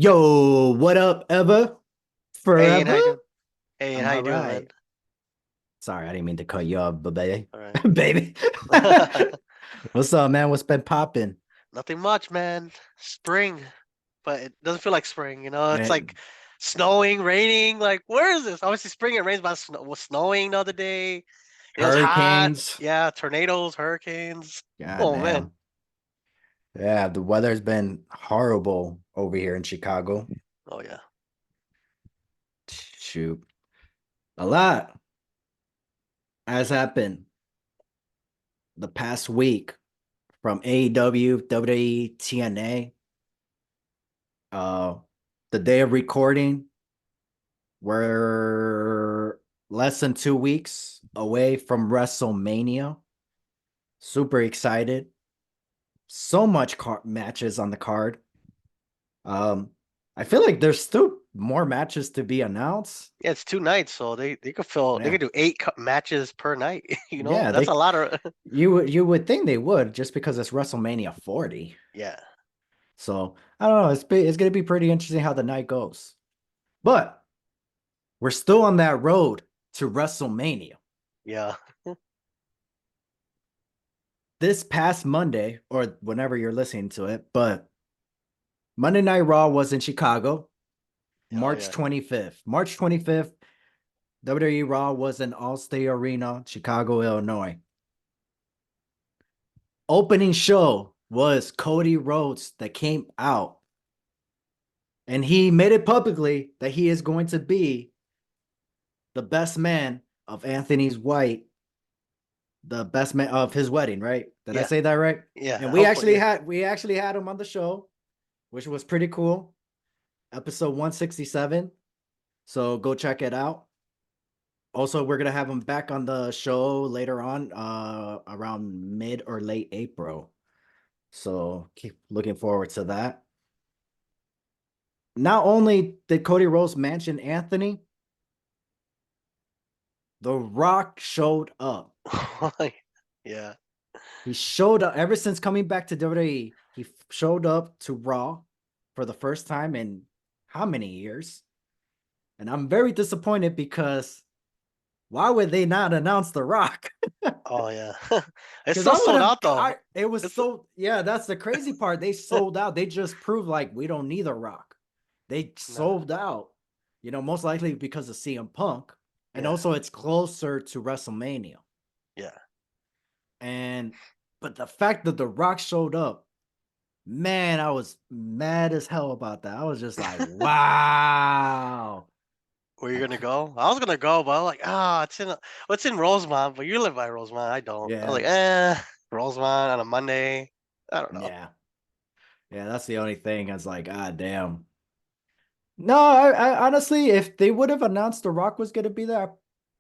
Yo, what up, ever? Hey, and how Forever? you doing? Hey, and I'm how all you doing, man? right. Sorry, I didn't mean to cut you off, but baby. All right. Baby. What's up, man? What's been popping? Nothing much, man. Spring, but it doesn't feel like spring, you know? It's Man, like snowing, raining. Like, where is this? Obviously, spring and rains, but it was snowing the other day. It was hot. hurricanes. Yeah, tornadoes, hurricanes. God Oh, man. damn. Yeah, the weather's been horrible over here in Chicago. Oh, yeah. Shoot. A lot has happened the past week from AEW, WWE, TNA. Uh, the day of recording, we're less than 2 weeks away from WrestleMania. Super excited. So much matches on the card. Um, I feel like there's still more matches to be announced. Yeah, it's 2 nights, so they Yeah, could do matches per night. You know, yeah. that's a They lot of. you would think they would just because it's WrestleMania 40. Yeah, So I don't know. It's gonna be pretty interesting how the night goes. But we're still on that road to WrestleMania. yeah. This past Monday, or whenever you're listening to it, but Monday Night Raw was in Chicago, Oh, March yeah. 25th. March 25th, WWE Raw was in Allstate Arena, Chicago, Illinois. Opening show was Cody Rhodes that came out, and he made it publicly that he is going to be the best man of Anthony's White, the best man of his wedding, right? Did I Yeah, say that right? yeah. And we Hopefully, actually yeah. had we actually had him on the show, which was pretty cool. Episode 167. So go check it out. Also, we're gonna have him back on the show later on, around mid or late April. So keep looking forward to that. Not only did Cody Rhodes mention Anthony, The Rock showed up. Yeah. He showed up ever since coming back to WWE. He showed up to Raw for the first time in how many years? And I'm very disappointed because why would they not announce The Rock? Oh yeah. It's Because still I would sold have, out though. it was It's so, yeah, that's the crazy part. They sold out. They just proved like we don't need a Rock. They nah. sold out, most likely because of CM Punk. And Yeah. also it's closer to WrestleMania. Yeah. And, but the fact that The Rock showed up, man, I was mad as hell about that. I was just like, wow. Were you I gonna could, go? I was gonna go, but I'm like, it's in Rosemont, but you live by Rosemont. I don't. I was yeah, like, Rosemont on a Monday. I don't know. yeah, yeah. That's the only thing. I was like, ah, damn. No, I honestly, if they would have announced The Rock was going to be there, I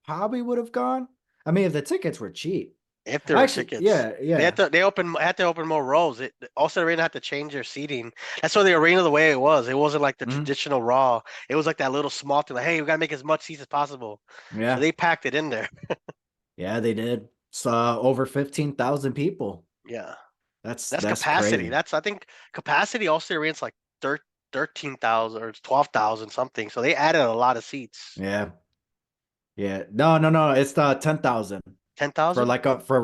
probably would have gone. I mean, if the tickets were cheap. If there were Actually, tickets. yeah, yeah. They had to open more rows. Also the arena had to change their seating. That's why the arena the way it was. It wasn't like the Mhm. traditional Raw. It was like that little small thing. Like, hey, we gotta make as much seats as possible. So Yeah, they packed it in there. yeah, they did. So over 15,000 people. Yeah. That's That's that's capacity. crazy. That's I think capacity also arena's like 13,000 or 12,000 something. So they added a lot of seats. Yeah, yeah. No, no, no. It's the 10,000 for 10,000? like a for a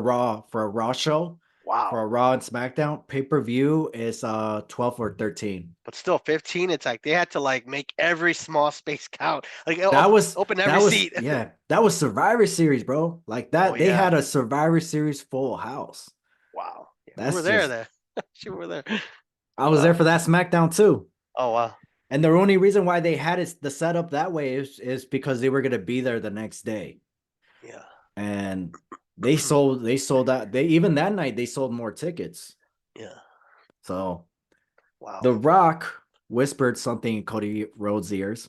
Raw show, for Wow. a Raw and SmackDown pay-per-view is 12 or 13. But still 15, it's like they had to like make every small space count. Like That was open that every was seat. yeah, that was Survivor Series, bro. Like Oh that they yeah. had a Survivor Series full house. Wow. Yeah, we were That's there just there. Sure were there. I was there Wow. for that SmackDown too. Oh wow. And the only reason why they had it the setup that way is because they were gonna be there the next day. Yeah. And they sold out. They even that night they sold more tickets. Yeah. So Wow. The Rock whispered something in Cody Rhodes' ears.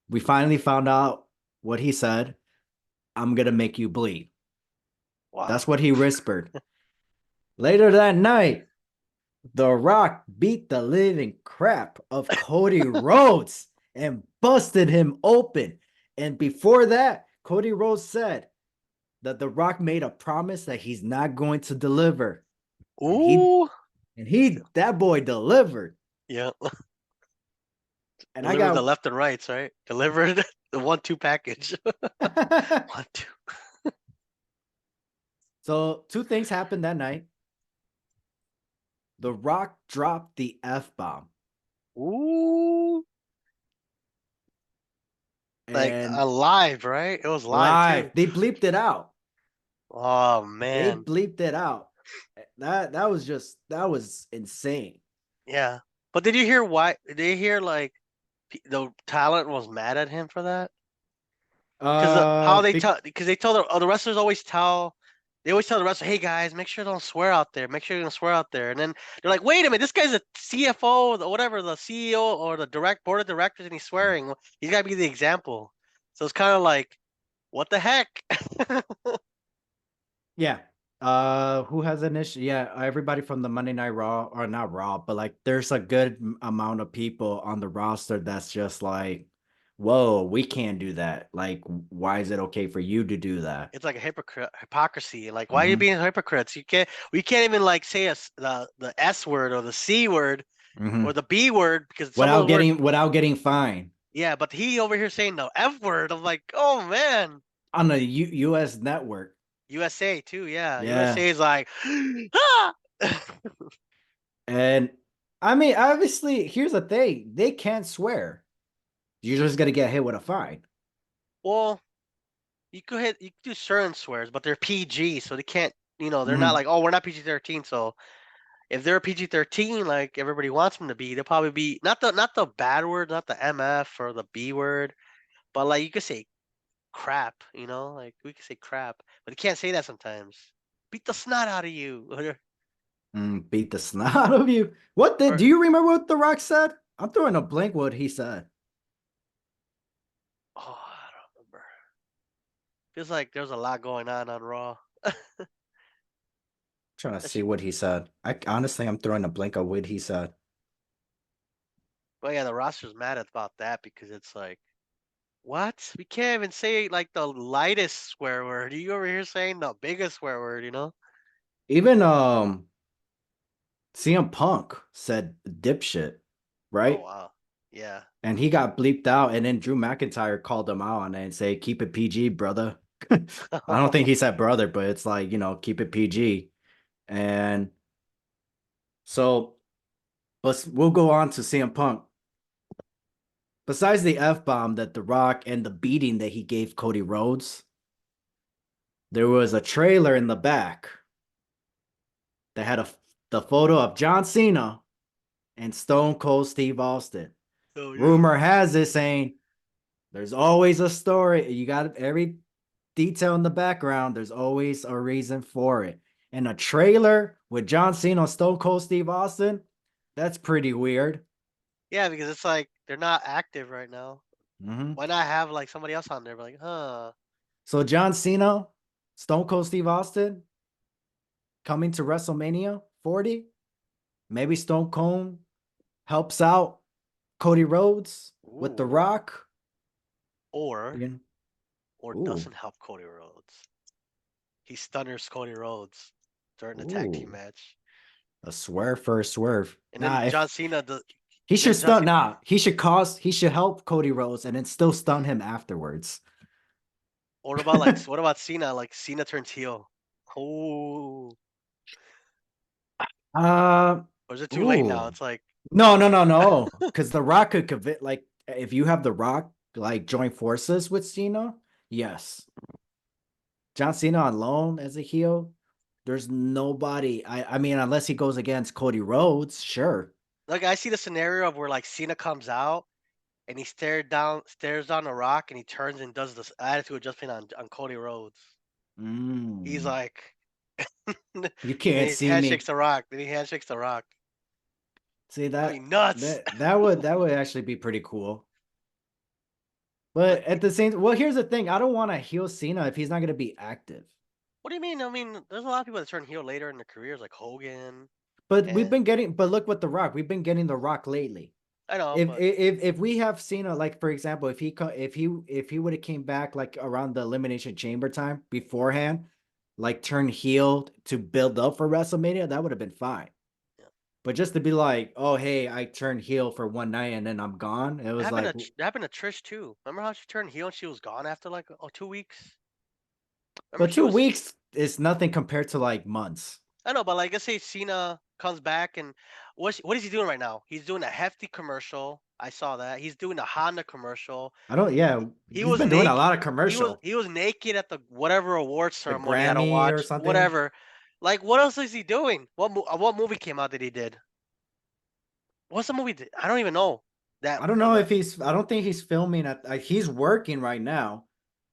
We finally found out what he said. I'm gonna make you bleed. Wow. That's what he whispered. Later that night, The Rock beat the living crap of Cody Rhodes and busted him open. And before that, Cody Rhodes said that The Rock made a promise that he's not going to deliver. And he Ooh. and he that boy delivered. Yeah. And I Delivered the got left and rights, right? Delivered the 1-2 package. 1-2. so two things happened that night. The Rock dropped the F bomb. Ooh. Like And alive, right? It was live live, too. they bleeped it out. Oh They man. bleeped it out. That was insane. Yeah. But did you hear why? Did you hear like the talent was mad at him for that? Because how they Be, tell, because they tell the wrestlers always tell, they always tell the wrestler, "Hey guys, make sure don't swear out there. Make sure you don't swear out there." And then they're like, "Wait a minute, this guy's a CFO, or whatever, the CEO or the board of directors, and he's swearing. Well, he's got to be the example." So it's kind of like, what the heck? yeah. Who has an issue? Yeah, everybody from the Monday Night Raw, or not Raw, but like there's a good amount of people on the roster that's just like, whoa, we can't do that. Like, why is it okay for you to do that? It's like a hypocrisy. Like, why are you Mm-hmm. being hypocrites? We can't even like say the S word or the C word Mm-hmm. or the B word because some of the words. Without getting fined Yeah, but he over here saying the F word. I'm like, oh man. on the U.S. network. USA too, yeah. Yeah. USA is like, ah! And I mean, obviously, here's the thing: they can't swear. You're just gonna get hit with a fine. Well, you could do certain swears, but they're PG, so they can't. They're not Mm-hmm. like, oh, we're not PG-13. So if they're PG-13, like everybody wants them to be, they'll probably be not the bad word, not the MF or the B word, but like you could say crap. Like we could say crap, but you can't say that sometimes. Beat the snot out of you. Beat the snot out of you. What the? Or Do you remember what The Rock said? I'm throwing a blank. What he said. oh, I don't remember. Feels like there's a lot going on Raw. Trying to see Especially- what he said. I honestly, I'm throwing a blank of what he said. But yeah, the roster's mad about that because it's like, what? We can't even say like the lightest swear word. You over here saying the biggest swear word? Even CM Punk said dipshit, Oh right? wow. Yeah. And he got bleeped out, and then Drew McIntyre called him out on it and say, "Keep it PG, brother." I don't think he said brother, but it's like, keep it PG. And so, but we'll go on to CM Punk. Besides the F bomb that The Rock and the beating that he gave Cody Rhodes, there was a trailer in the back that had the photo of John Cena and Stone Cold Steve Austin. Oh yeah. Rumor has it saying there's always a story. You got every detail in the background. There's always a reason for it. And a trailer with John Cena and Stone Cold Steve Austin, that's pretty weird. Yeah, because it's like they're not active right now. Mm-hmm. Why not have like somebody else on there? But like, huh? So John Cena, Stone Cold Steve Austin coming to WrestleMania 40. Maybe Stone Cold helps out Cody Rhodes with The Ooh. Rock. Or You or Ooh, doesn't help Cody Rhodes. He stunners Cody Rhodes during the tag team ooh, match. a swerve for a swerve. And then Nah, if John Cena the he should then John stun, Cena nah, he should help Cody Rhodes and then still stun him afterwards. what about Cena? Like Cena turns heel. Oh, Uh, or is it too late now? ooh, It's like, no, because The Rock could convince, like, if you have The Rock like join forces with Cena, yes. John Cena alone as a heel, there's nobody. I mean, unless he goes against Cody Rhodes, sure. I see the scenario of where like Cena comes out and he stares down the Rock and he turns and does this attitude adjustment on Cody Rhodes. He's Mm, like, and you then can't he see handshakes me. the Rock. Then he handshakes the Rock. See That'd be that nuts. that would actually be pretty cool. But But at the same, well, here's the thing: I don't want to heal Cena if he's not going to be active. what do you mean? I mean, there's a lot of people that turn heel later in their careers, like Hogan, But and look what The Rock. We've been getting The Rock lately. I know, If but if we have Cena, like for example, if he would have came back like around the Elimination Chamber time beforehand, like turn heel to build up for WrestleMania, that would have been fine. yeah. But just to be like, oh hey, I turned heel for one night and then I'm gone. It was like, That happened to Trish too. Remember how she turned heel and she was gone after like 2 weeks? Remember but she 2 was. weeks is nothing compared to like months. I know, but like let's say Cena comes back and what is he doing right now? He's doing a hefty commercial. I saw that. He's doing a Honda commercial. I don't. Yeah, He he's was been doing a naked. lot of commercial. He was naked at the whatever awards The ceremony I don't Grammy or watch. something. Whatever. Like what else is he doing? What movie came out that he did? What's the movie? I don't even know. That I don't know the if he's. I don't think he's filming at. He's working right now.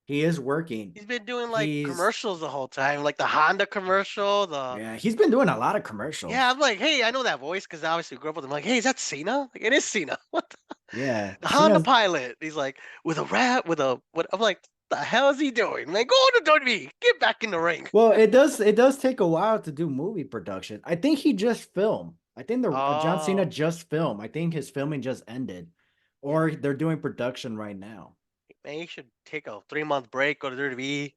He is working. he's been doing like He's commercials the whole time, like the Honda commercial. The Yeah. He's been doing a lot of Yeah, commercials. I'm like, hey, I know that voice because I obviously grew up with him. Like, hey, is that Cena? Like, it is Cena. What Yeah, the Honda Cena's. pilot? He's like with a rat with a what? I'm like, the hell is he doing? Like, go to WWE, get back in the ring. Well, it does. It does take a while to do movie production. I think he just filmed. I think the John Cena Oh, just filmed. I think his filming just ended, yeah, or they're doing production right now. man, you should take a 3 month break, go to WWE,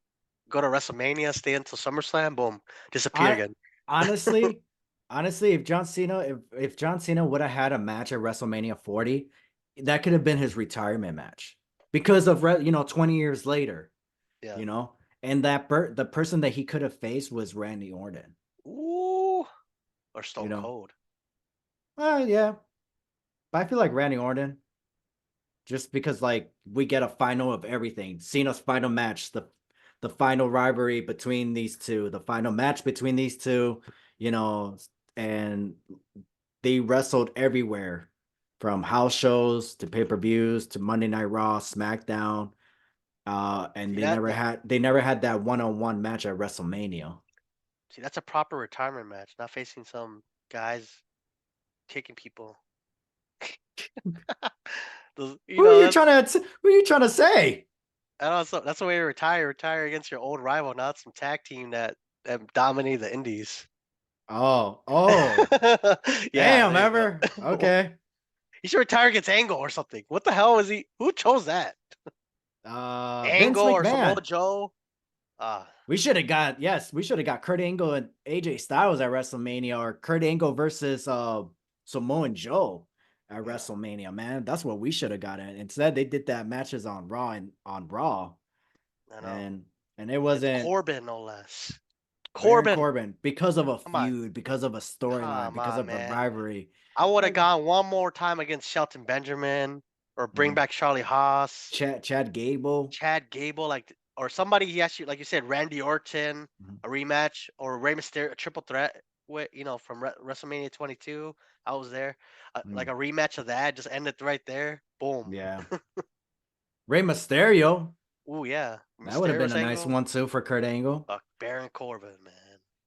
go to WrestleMania, stay until SummerSlam, boom, disappear I again. honestly, honestly, if John Cena would have had a match at WrestleMania 40, that could have been his retirement match because of 20 years later, Yeah. you know, and the person that he could have faced was Randy Orton, Ooh, or you Stone know. Cold. Yeah, but I feel like Randy Orton just because like we get a final of everything. Cena's final match, the final rivalry between these two, the final match between these two, you know, and they wrestled everywhere from house shows to pay-per-views to Monday Night Raw, SmackDown. And See that? they never had that one-on-one match at WrestleMania. See, that's a proper retirement match, not facing some guys kicking people. Who are you That's trying to who are you trying to say? I know that's the way to retire. Retire against your old rival, not some tag team that dominate the indies. Oh, Yeah, damn, there you ever. go. Okay. He should retire against Angle or something. What the hell is he? Who chose that? Vince Angle or Samoa McMahon. Joe? Ah, We should have got Kurt Angle and AJ Styles at WrestleMania or Kurt Angle versus Samoa Joe at yeah, WrestleMania, man. That's what we should have got it. Instead, they did that matches on Raw and on Raw. I know. And it Against wasn't Corbin, no less. Baron Corbin, Corbin because of a come on, feud, because of a storyline, come because on, of a man. rivalry. I would have Like gone one more time against Shelton Benjamin or bring mhm. back Charlie Haas. Chad Gable. Chad Gable, like, or somebody he actually, like you said, Randy Orton, Mhm. a rematch, or Rey Mysterio, a triple threat with, from WrestleMania 22. I was there, like Mm, a rematch of that, just end it right there. Boom. yeah. Rey Mysterio. Ooh, yeah, That would have been Mysterio's a nice angle. one too for Kurt Angle. Baron Corbin, man.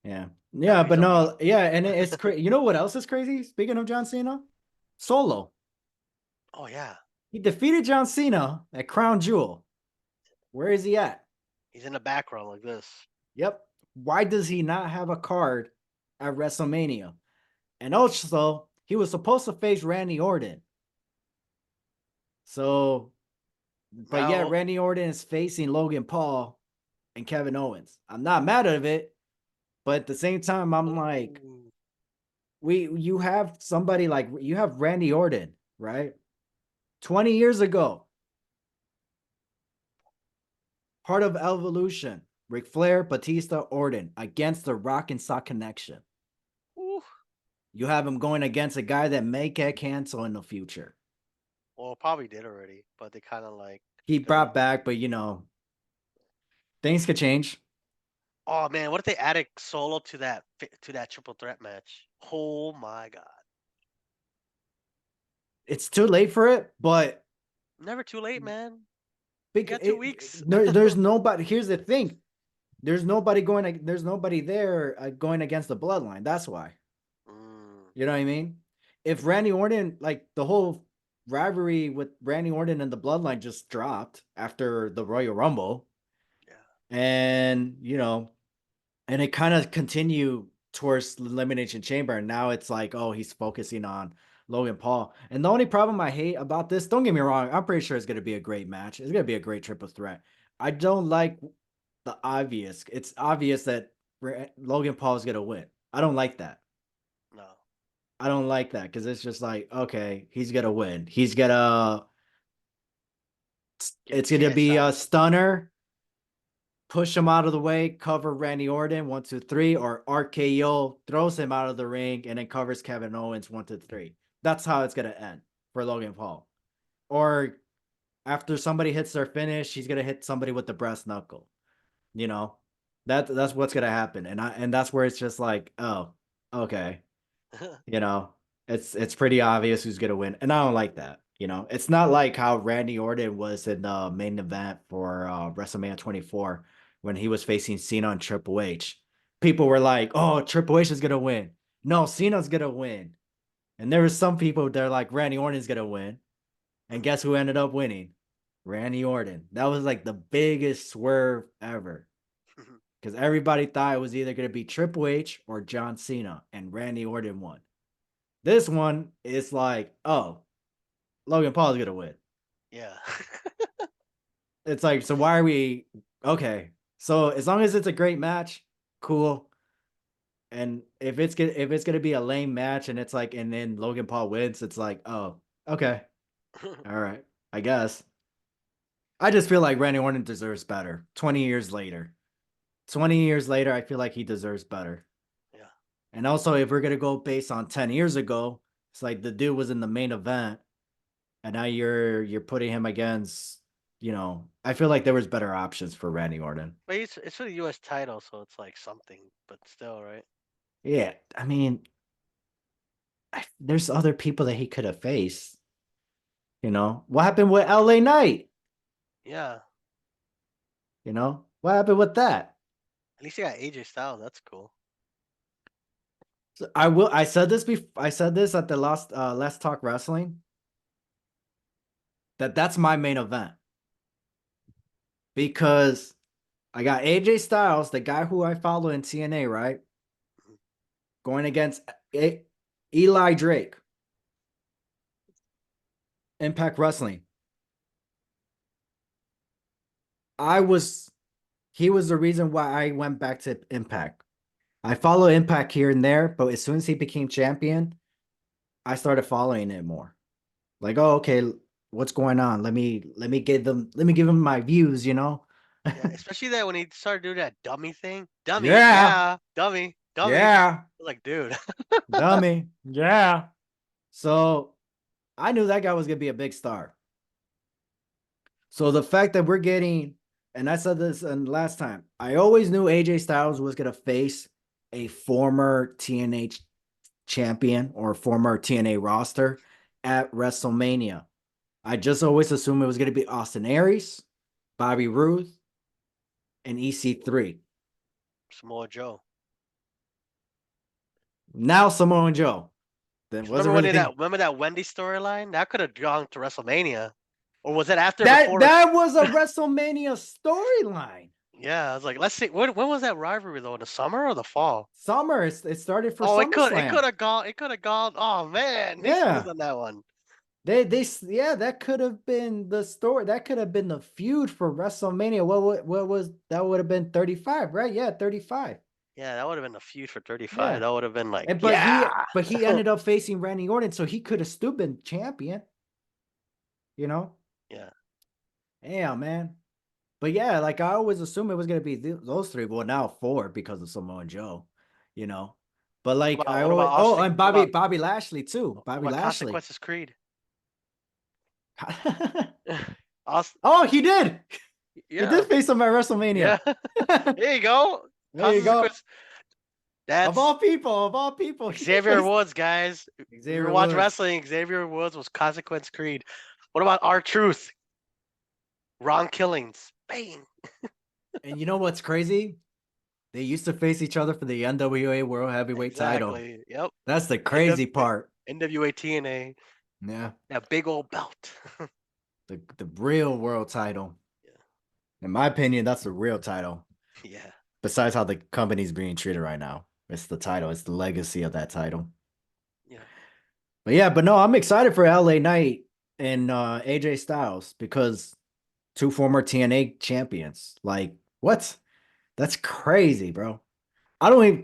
Yeah. Now Yeah, he's but a re. no, yeah, and it's crazy. You know what else is crazy? Speaking of John Cena, Solo. Oh yeah, He defeated John Cena at Crown Jewel. Where is he at? he's in the background like this. Yep. Why does he not have a card at WrestleMania? And also, he was supposed to face Randy Orton. So, but yet Now, Randy Orton is facing Logan Paul and Kevin Owens. I'm not mad at it, but at the same time, I'm like, ooh, you have somebody like you have Randy Orton, right? 20 years ago, part of Evolution, Ric Flair, Batista, Orton against the Rock and Sock Connection. ooh. You have him going against a guy that may get canceled in the future. Well, probably did already, but they kind of like He delete. brought back, but things could change. Oh man, what if they added Solo to that triple threat match? Oh my god. It's too late for it, but Never too late, man. You big got 2 weeks. there's nobody. Here's the thing: there's nobody there going against the bloodline. That's why. Mm, You know what I mean? If Randy Orton, like the whole rivalry with Randy Orton and the bloodline just dropped after the Royal Rumble, yeah. and and it kind of continued towards the Elimination Chamber, and now it's like, oh, he's focusing on Logan Paul. And the only problem I hate about this, don't get me wrong, I'm pretty sure it's gonna be a great match. It's gonna be a great triple threat. I don't like the obvious. It's obvious that Logan Paul is gonna win. I don't like that. No. I don't like that because it's just like, okay, he's gonna win. He's gonna Get it's gonna be a KSI. stunner, push him out of the way, cover Randy Orton 1, 2, 3, or RKO throws him out of the ring and then covers Kevin Owens 1, 2, 3. That's how it's gonna end for Logan Paul. Or after somebody hits their finish, he's gonna hit somebody with the brass knuckle. You know, that's what's gonna happen, and that's where it's just like, oh, okay, you know, it's pretty obvious who's gonna win, and I don't like that. It's not like how Randy Orton was in the main event for WrestleMania 24 when he was facing Cena and Triple H. People were like, "Oh, Triple H is gonna win." No, Cena's gonna win, and there were some people that are like, "Randy Orton's gonna win," and guess who ended up winning? Randy Orton. That was like the biggest swerve ever because everybody thought it was either going to be Triple H or John Cena, and Randy Orton won. This one is like, oh, Logan Paul's going to win. Yeah. It's like, so why are we okay? So as long as it's a great match, cool. And if it's gonna be a lame match and it's like and then Logan Paul wins, it's like, oh, okay, all right, I guess. I just feel like Randy Orton deserves better. 20 years later, 20 years later, I feel like he deserves better. Yeah. And also, if we're gonna go based on 10 years ago, it's like the dude was in the main event, and now you're putting him against. I feel like there was better options for Randy Orton. But it's for the U.S. title, so it's like something, but still, right? Yeah, I mean, there's other people that he could have faced. What happened with L.A. Knight? Yeah. What happened with that? At least you got AJ Styles. That's cool. So I will. I said this before. I said this at the last Let's Talk Wrestling. That's my main event because I got AJ Styles, the guy who I follow in TNA, right? Mhm. Going against Eli Drake, Impact Wrestling. He was the reason why I went back to Impact. I follow Impact here and there, but as soon as he became champion, I started following it more. Like, oh, okay, what's going on? Let me give him my views. Yeah, especially that when he started doing that dummy thing. Dummy, Yeah, yeah, dummy, dummy. yeah, Like, dude. dummy, yeah. So I knew that guy was gonna be a big star. So the fact that we're getting, and I said this and last time, I always knew AJ Styles was gonna face a former TNA champion or former TNA roster at WrestleMania. I just always assumed it was gonna be Austin Aries, Bobby Roode, and EC3. Samoa Joe. Now Samoa Joe. Then 'Cause wasn't really remember that Wendy storyline? That could have gone to WrestleMania. Or was it after or that before? that was a WrestleMania storyline. Yeah, I was like, let's see. When was that rivalry though? In the summer or the fall? Summer. It started for Oh, it SummerSlam. could have gone. It could have gone. Oh man, they squeezed Yeah. on that one. Yeah, that could have been the story. That could have been the feud for WrestleMania. What was that would have been 35, right? Yeah, 35. Yeah, that would have been a feud for 35. Yeah. That would have been like, And yeah. but he ended up facing Randy Orton, so he could have still been champion, you know? Yeah. Yeah, man. But yeah, like I always assumed it was gonna be those three. Well, now four because of Samoa Joe, you know. But like I What about always and What Bobby Lashley too. Bobby about Lashley. Consequences Creed? Austin, Oh, he did. He yeah, did face him at WrestleMania. yeah. There you go. There you go. Consequences. That's Of all people, he Xavier faced Woods, guys. If you ever Xavier watch Woods. wrestling, Xavier Woods was Consequence Creed. What about R Truth? Ron Killings. Bang. And you know what's crazy? They used to face each other for the NWA World Heavyweight title. Exactly. Yep. That's the NW, crazy part. NWA TNA. Yeah. That big old belt. The real world title. Yeah. In my opinion, that's the real title. Yeah. Besides how the company's being treated right now. It's the title. It's the legacy of that title. Yeah. But yeah, but no, I'm excited for LA Knight and AJ Styles because two former TNA champions. Like, what? That's crazy, bro. I don't even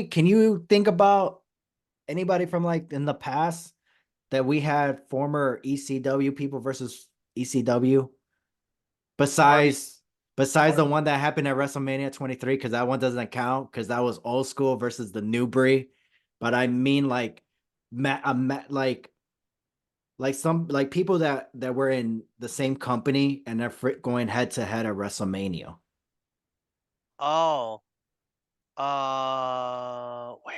can you think about anybody from like in the past that we had former ECW people versus ECW RV, besides besides R, the one that happened at WrestleMania 23 because that one doesn't count because that was old school versus the new breed. But I mean like like some like people that were in the same company and they're going head to head at WrestleMania. oh, wait,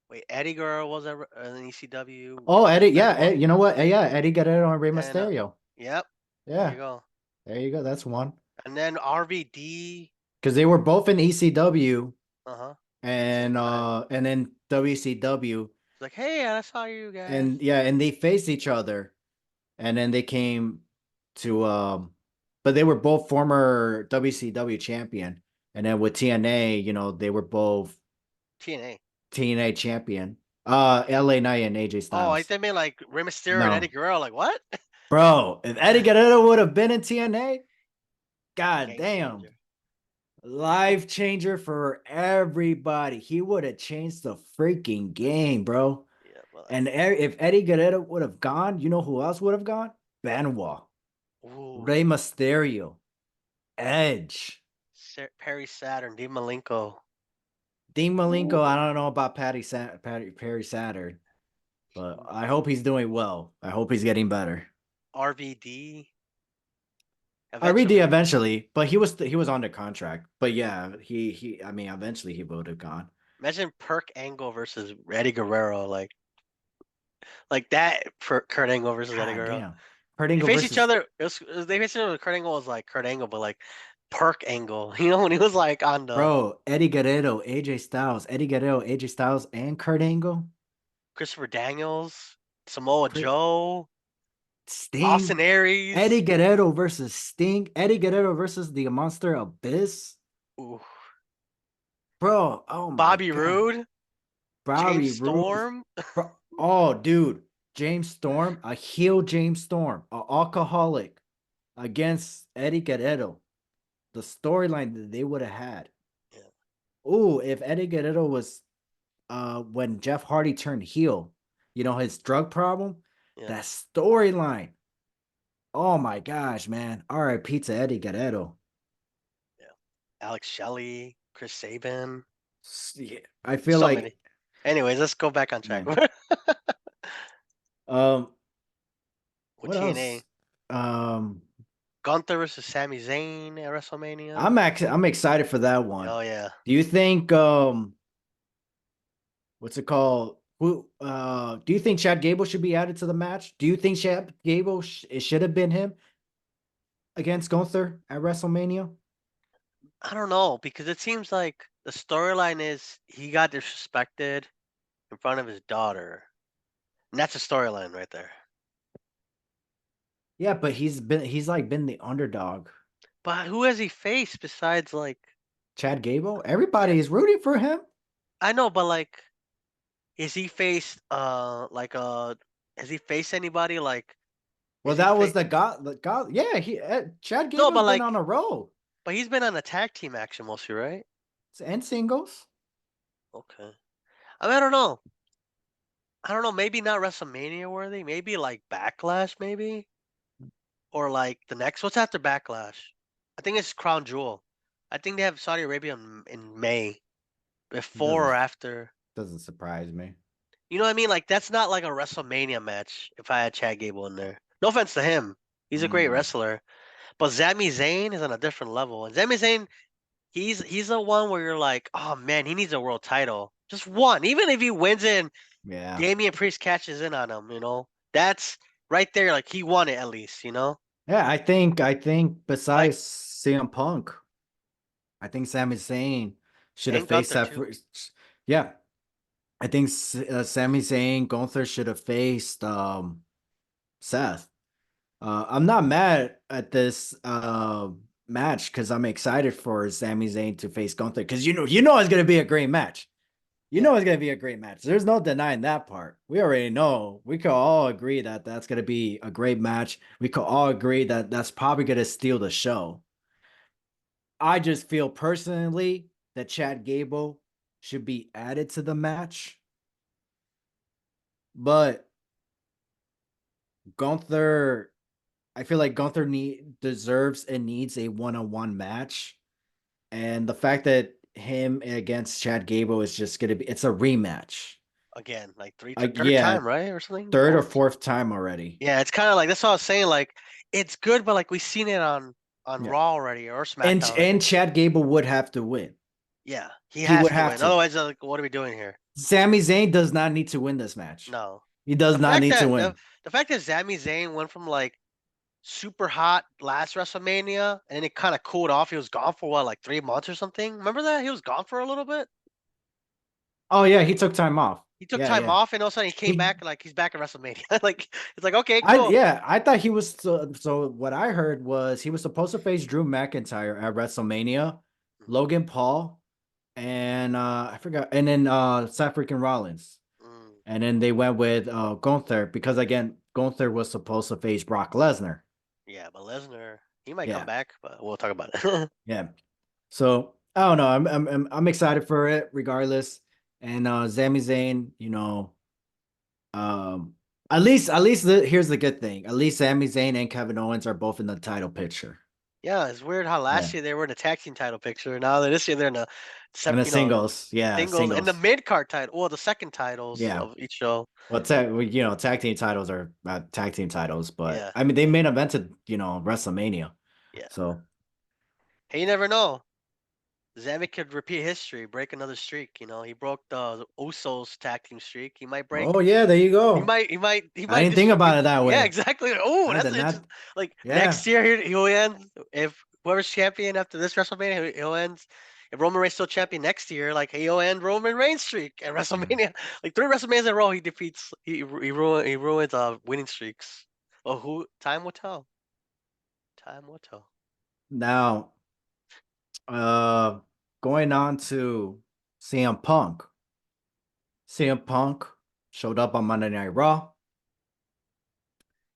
wait, Eddie Guerrero was at an ECW. Oh, Eddie, That's yeah, Benoit, You know what? Yeah, Eddie Guerrero and Rey and Mysterio. yep, there you Yeah, go. there you go. That's one And then RVD, because they were both in ECW uh-huh, at the same time. and then WCW, It's like, hey, I saw you guys. and yeah, and they faced each other, and then they came to but they were both former WCW champion, and then with TNA, they were both TNA. TNA champion. LA Knight and AJ Oh, I Styles. think they mean like Rey Mysterio and Eddie No, Guerrero. Like what? bro, if Eddie Guerrero would have been in TNA, god Game damn. changer. Life changer for everybody. He would have changed the freaking game, bro. Yeah, but And if Eddie Guerrero would have gone, you know who else would have gone? Benoit, ooh, Rey Mysterio, Edge, Perry Saturn, Dean Malenko. Dean Malenko. I Ooh, don't know about Perry Saturn, but I hope he's doing well. I hope he's getting better. RVD. RVD Eventually, eventually, but he was under contract. But yeah, I mean eventually he would have gone. imagine Perk Angle versus Eddie Guerrero. Like that. Kurt Angle versus Eddie God Guerrero. damn. Kurt They Angle face each versus other. They face each other. Kurt Angle was like Kurt Angle, but like Perk Angle. You know when he was like on the Bro, Eddie Guerrero, AJ Styles, Eddie Guerrero, AJ Styles, and Kurt Angle, Christopher Daniels, Samoa Cri- Joe, Sting, Austin Aries. Eddie Guerrero versus Sting, Eddie Guerrero versus the Monster Abyss, Ooh, bro. Oh my Bobby god, Roode, James Bobby Roode, Storm. bro. Oh, dude, James Storm, a heel James Storm, a alcoholic against Eddie Guerrero. The storyline that they would have had. Yeah, Ooh, if Eddie Guerrero was when Jeff Hardy turned heel, his drug problem, yeah, that storyline. Oh my gosh, man. R.I.P. to Eddie Guerrero. yeah. Alex Shelley, Chris Sabin. Yeah, I feel So like, many. Anyways, let's go back on track. man. Um, With what else? TNA, Um, Gunther versus Sami Zayn at WrestleMania. I'm excited for that one. Oh yeah. Do you think what's it called? Who do you think Chad Gable should be added to the match? Do you think Chad Gable it should have been him against Gunther at WrestleMania? I don't know because it seems like the storyline is he got disrespected in front of his daughter, and that's a storyline right there. Yeah, but he's like been the underdog. But who has he faced besides like Chad Gable? Everybody Chad? is rooting for him. I know, but like, is he faced has he faced anybody like? Well, Is he that was faced? the God. Yeah, Chad No, Gable's but been on like, a roll but he's been on a tag team action mostly, right? and singles. Okay. I mean, I don't know. I don't know. Maybe not WrestleMania worthy. Maybe like Backlash, maybe or like the next. What's after Backlash? I think it's Crown Jewel. I think they have Saudi Arabia in May, before Doesn't or after. doesn't surprise me. You know what I mean? Like that's not like a WrestleMania match. If I had Chad Gable in there, no offense to him, he's a great Mm, wrestler. But Sami Zayn is on a different level, and Sami Zayn, he's the one where you're like, oh man, he needs a world title, just one. Even if he wins it, and yeah, Damian Priest catches in on him, that's right there. Like he won it at least, yeah. I think Like besides CM Punk, I think Sami Zayn should have and faced Gunther that. too. Yeah, I think Sami Zayn Gunther should have faced Seth. I'm not mad at this match because I'm excited for Sami Zayn to face Gunther because you know it's gonna be a great match. You Yeah, know it's gonna be a great match. There's no denying that part. We already know. We could all agree that that's gonna be a great match. We could all agree that that's probably gonna steal the show. I just feel personally that Chad Gable should be added to the match. But Gunther, I feel like Gunther deserves and needs a one-on-one match. And the fact that him against Chad Gable is just gonna be it's a rematch. Again, like third Yeah, time, right, or something, third or fourth. fourth time already. Yeah, it's kind of like that's what I was saying. Like, it's good, but like we've seen it on Yeah. Raw already or SmackDown, I And think. Chad Gable would have to win. Yeah, he He has would to have win. to. Otherwise, like, what are we doing here? Sami Zayn does not need to win this match. No. He does The not fact need to that win. the fact that Sami Zayn went from like super hot last WrestleMania and then it kind of cooled off. He was gone for what, like 3 months or something. Remember that he was gone for a little bit. Oh yeah, he took time off. He took Yeah, time yeah. off and all of a sudden he came He back and like he's back at WrestleMania. Like it's like okay, cool. I thought he was so what I heard was he was supposed to face Drew McIntyre at WrestleMania, Mhm. Logan Paul, and I forgot, and then Seth freaking Rollins. Mm, And then they went with Gunther because again, Gunther was supposed to face Brock Lesnar. yeah, but Lesnar he might come Yeah, back, but we'll talk about it. yeah. So I don't know. I'm excited for it regardless. And Sami Zayn, um, here's the good thing. At least Sami Zayn and Kevin Owens are both in the title picture. Yeah, it's weird how Yeah, last year they were in the tag team title picture. Now that this year they're in the and the you know, singles. Yeah, singles and the singles. mid card title. Well, the second titles Yeah. of each show. Well, tag team titles are tag team titles, but Yeah, I mean they main evented, WrestleMania. yeah. So, Hey, you never know. Zamek could repeat history, break another streak. He broke the Usos tag team streak. He might break. oh yeah, there you He go. might. He might. He I might didn't think just. about it that Yeah, way. exactly. Oh, I that's did interesting. not. Like Yeah. next year, he'll end. If whoever's champion after this WrestleMania, he'll end. If Roman Reigns still champion next year, like he'll end Roman Reigns streak at WrestleMania. Like 3 WrestleManias in a row, he defeats. He ruins winning streaks. Oh, who? Time will tell. Time will tell. Now, uh, going on to CM Punk. CM Punk showed up on Monday Night Raw.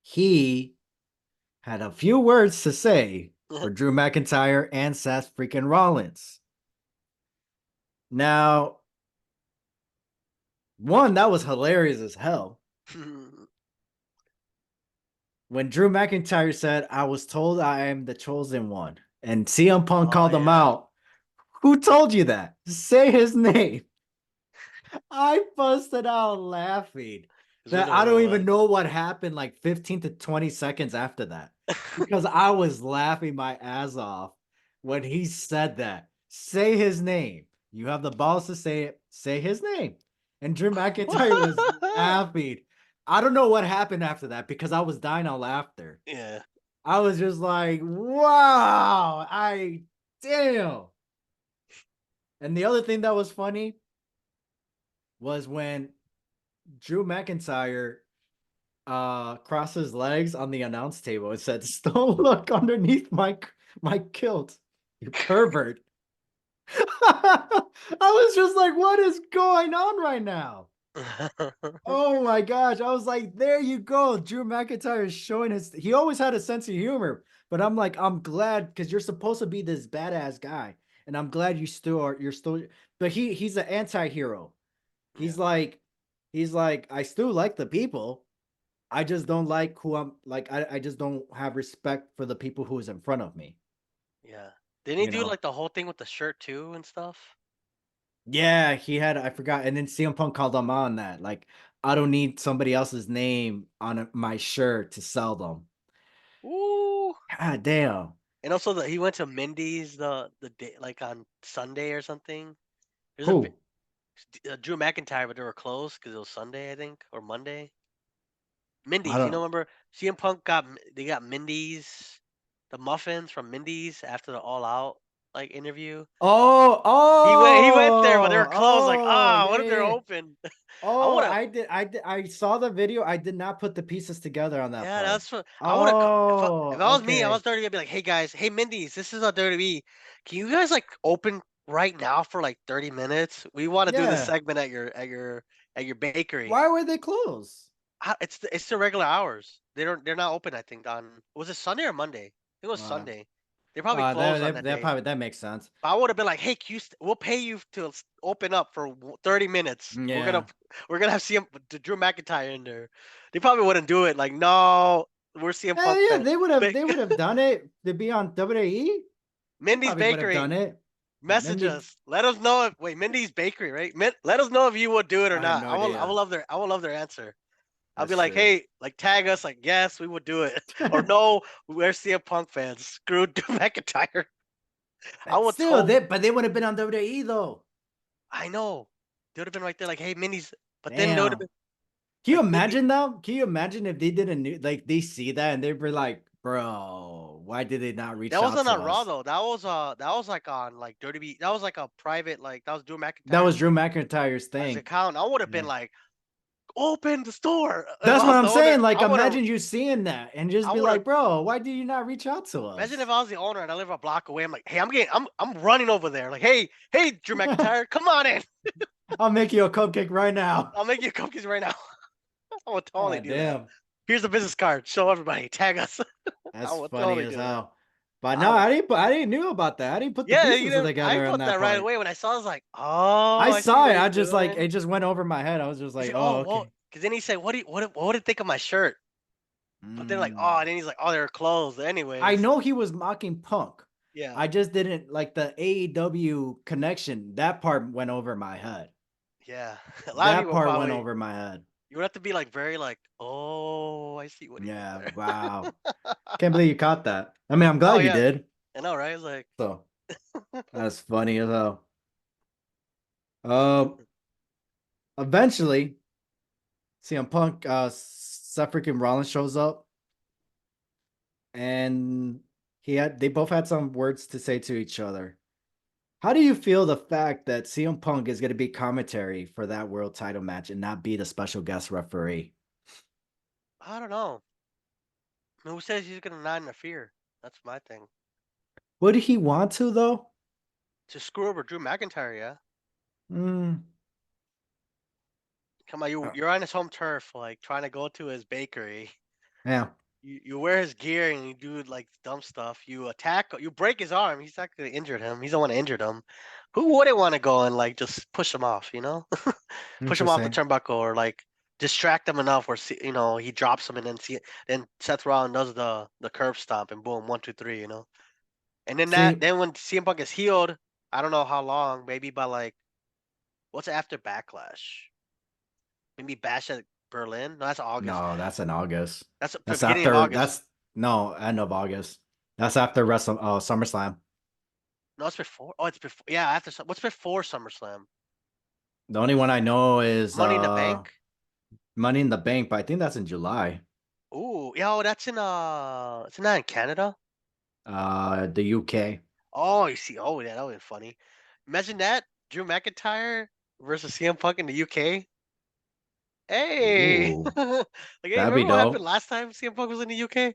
He had a few words to say for Drew McIntyre and Seth freaking Rollins. Now, one, that was hilarious as hell. When Drew McIntyre said, I was told I am the chosen one, and CM Punk Oh called him yeah. out. Who told you that? Say his name. I busted out laughing It's that been I don't over even with. know what happened like 15 to 20 seconds after that because I was laughing my ass off when he said that. Say his name. You have the balls to say it. Say his name. And Drew McIntyre was laughing. I don't know what happened after that because I was dying on laughter. Yeah. I was just like, wow, damn. And the other thing that was funny was when Drew McIntyre crossed his legs on the announce table and said, "Don't look underneath my kilt, you pervert." I was just like, "What is going on right now?" Oh my gosh! I was like, "There you go." Drew McIntyre is showing his. He always had a sense of humor, but I'm like, I'm glad because you're supposed to be this badass guy, and I'm glad you still are. You're still, but he's an anti-hero. Yeah. He's like, I still like the people. I just don't like who I'm like. I just don't have respect for the people who is in front of me. Yeah. Didn't he You do know? like the whole thing with the shirt too and stuff? Yeah, he had. I forgot. And then CM Punk called him on that. Like, I don't need somebody else's name on my shirt to sell them. Ooh. God damn. And also he went to Mindy's the day like on Sunday or something. There's Who? Drew McIntyre, but they were closed because it was Sunday, I think, or Monday. I Mindy's, don't. remember CM Punk they got Mindy's, the muffins from Mindy's after the All Out like interview. Oh, He went there, but they were oh, closed. Like, oh, what yeah, if they're yeah. open? I Oh, would have. I saw the video. I did not put the pieces together on that Yeah, part. that's what I would have. If I Oh, was me, I was okay. starting to be like, "Hey guys, hey Mindy's, this is a WWE. Can you guys like open right now for like 30 minutes? We want to do this Yeah. segment at your bakery. Why were they closed? It's the regular hours. They're not open. I think on was it Sunday or Monday? I think it was Uh, Sunday. They probably closed on that That day. probably that makes sense. But I would have been like, "Hey, we'll pay you to open up for 30 minutes. We're gonna Yeah. we're gonna have Drew McIntyre in there." They probably wouldn't do it. Like, no, we're CM Hell Punk yeah, fans. they would have done it to be on WWE. They Mindy's probably would have Bakery, done it. message Mindy, us. Let us know if Mindy's Bakery, right? Let us know if you would do it or I have not. no I will idea. love their answer. I'll be That's like, true. hey, like tag us, like yes, we would do it, or no, we're CM Punk fans. Screw Drew McIntyre. I But would still, hope. they would have been on WWE though. I know they would have been right there, like, hey, Mindy's. But then they would have Damn. been Can you like Mindy. imagine though? Can you imagine if they did a new like they see that and they'd be like, bro, why did they not reach That out wasn't to on Raw us? though. That was like on like Dirty B. That was like a private, like that was Drew That was McIntyre's Drew McIntyre's as thing. account. I would have been Yeah. like, open the store. If That's I what was I'm the owner, saying. Like, imagine you seeing that and just I be would have. like, bro, why did you not reach out to Imagine us? if I was the owner and I live a block away. I'm like, hey, I'm running over there. Like, hey, Drew McIntyre, come on in. I'll make you a cupcake right now. I'll make you cookies right now. I would totally Ah, do that. damn. Here's a business card. Show everybody. Tag us. I That's would funny totally as do that. hell. But no, I, I didn't knew about that. I didn't put the yeah, pieces I together on put that that right part. away when I saw. I was like, oh, I I see saw what it. I he's just like doing. it just went over my head. I was just He like, said, oh, oh, well, okay. because then he said, what would it think of my shirt? But then like, oh, Mm. and then he's like, oh, they're closed. I Anyways, know he was mocking Punk. yeah, I just didn't like the AEW connection. That part went over my head. yeah. A lot of That people part went probably. over my head. You would have to be like very like, oh, I see what he did Yeah, wow. there. Can't believe you caught that. I mean, I'm Oh glad you yeah, did. I know, right? It's like, So that's funny as hell. Uh, eventually, CM Punk, Seth freaking Rollins shows up, and they both had some words to say to each other. How do you feel the fact that CM Punk is going to be commentary for that world title match and not be the special guest referee? I don't know. Who says he's gonna not interfere? That's my thing. Would he want to though? To screw over Drew McIntyre, yeah. Mm, Come on, uh, you're on his home turf, like trying to go to his bakery. yeah. You wear his gear and you do like dumb stuff. You attack, you break his arm. He's not gonna injure him. He's the one that injured him. Who wouldn't want to go and like just push him off? You know, push him off the Interesting. turnbuckle or like distract him enough where he drops him and then Seth Rollins does the curb stomp and boom 1 2 3. And See, then when CM Punk is healed, I don't know how long, maybe by like what's after Backlash? Maybe Bash at Berlin? No, that's August. no, that's in August. That's the That's beginning of after. August. That's no end of August. That's after SummerSlam. No, it's before. Oh, it's before. Yeah, after what's before SummerSlam? The only one I know is Money in the Bank. Money in the Bank, but I think that's in July. Ooh, yeah, oh, that's in it's not in Canada. The UK. Oh, you see. Oh, yeah, that would be funny. Imagine that Drew McIntyre versus CM Punk in the UK. Hey, Ooh, like hey, that'd be remember what happened dope. last time CM Punk was in the UK?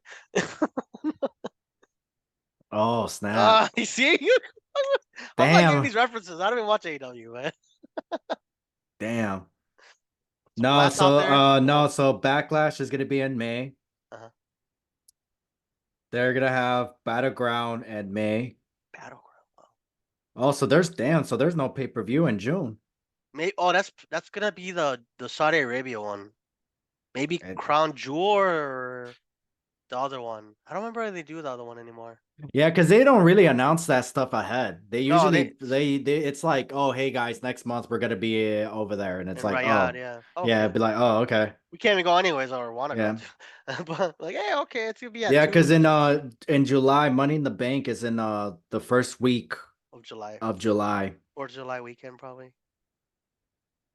Oh, snap. You see, I'm not getting Damn. these references. I don't even watch AEW, man. Damn. Some laughs out there. No, so Backlash is gonna be in May. Uh-huh. They're gonna have Battleground in May. Battleground. Wow. Also, so there's no pay-per-view in June. Oh, that's gonna be the Saudi Arabia one. Maybe And Crown Jewel or the other one. I don't remember how they do the other one anymore. yeah, because they don't really announce that stuff ahead. They No, usually they it's like, oh hey guys, next month we're gonna be over there, and it's in like, Riyadh, oh yeah. yeah, Okay. be like, oh okay, We can't even go anyways or want to go yeah, to. But like, hey, okay, it's gonna be at yeah, because 2 in July, Money in the Bank is in the first week of July of July. or July weekend probably,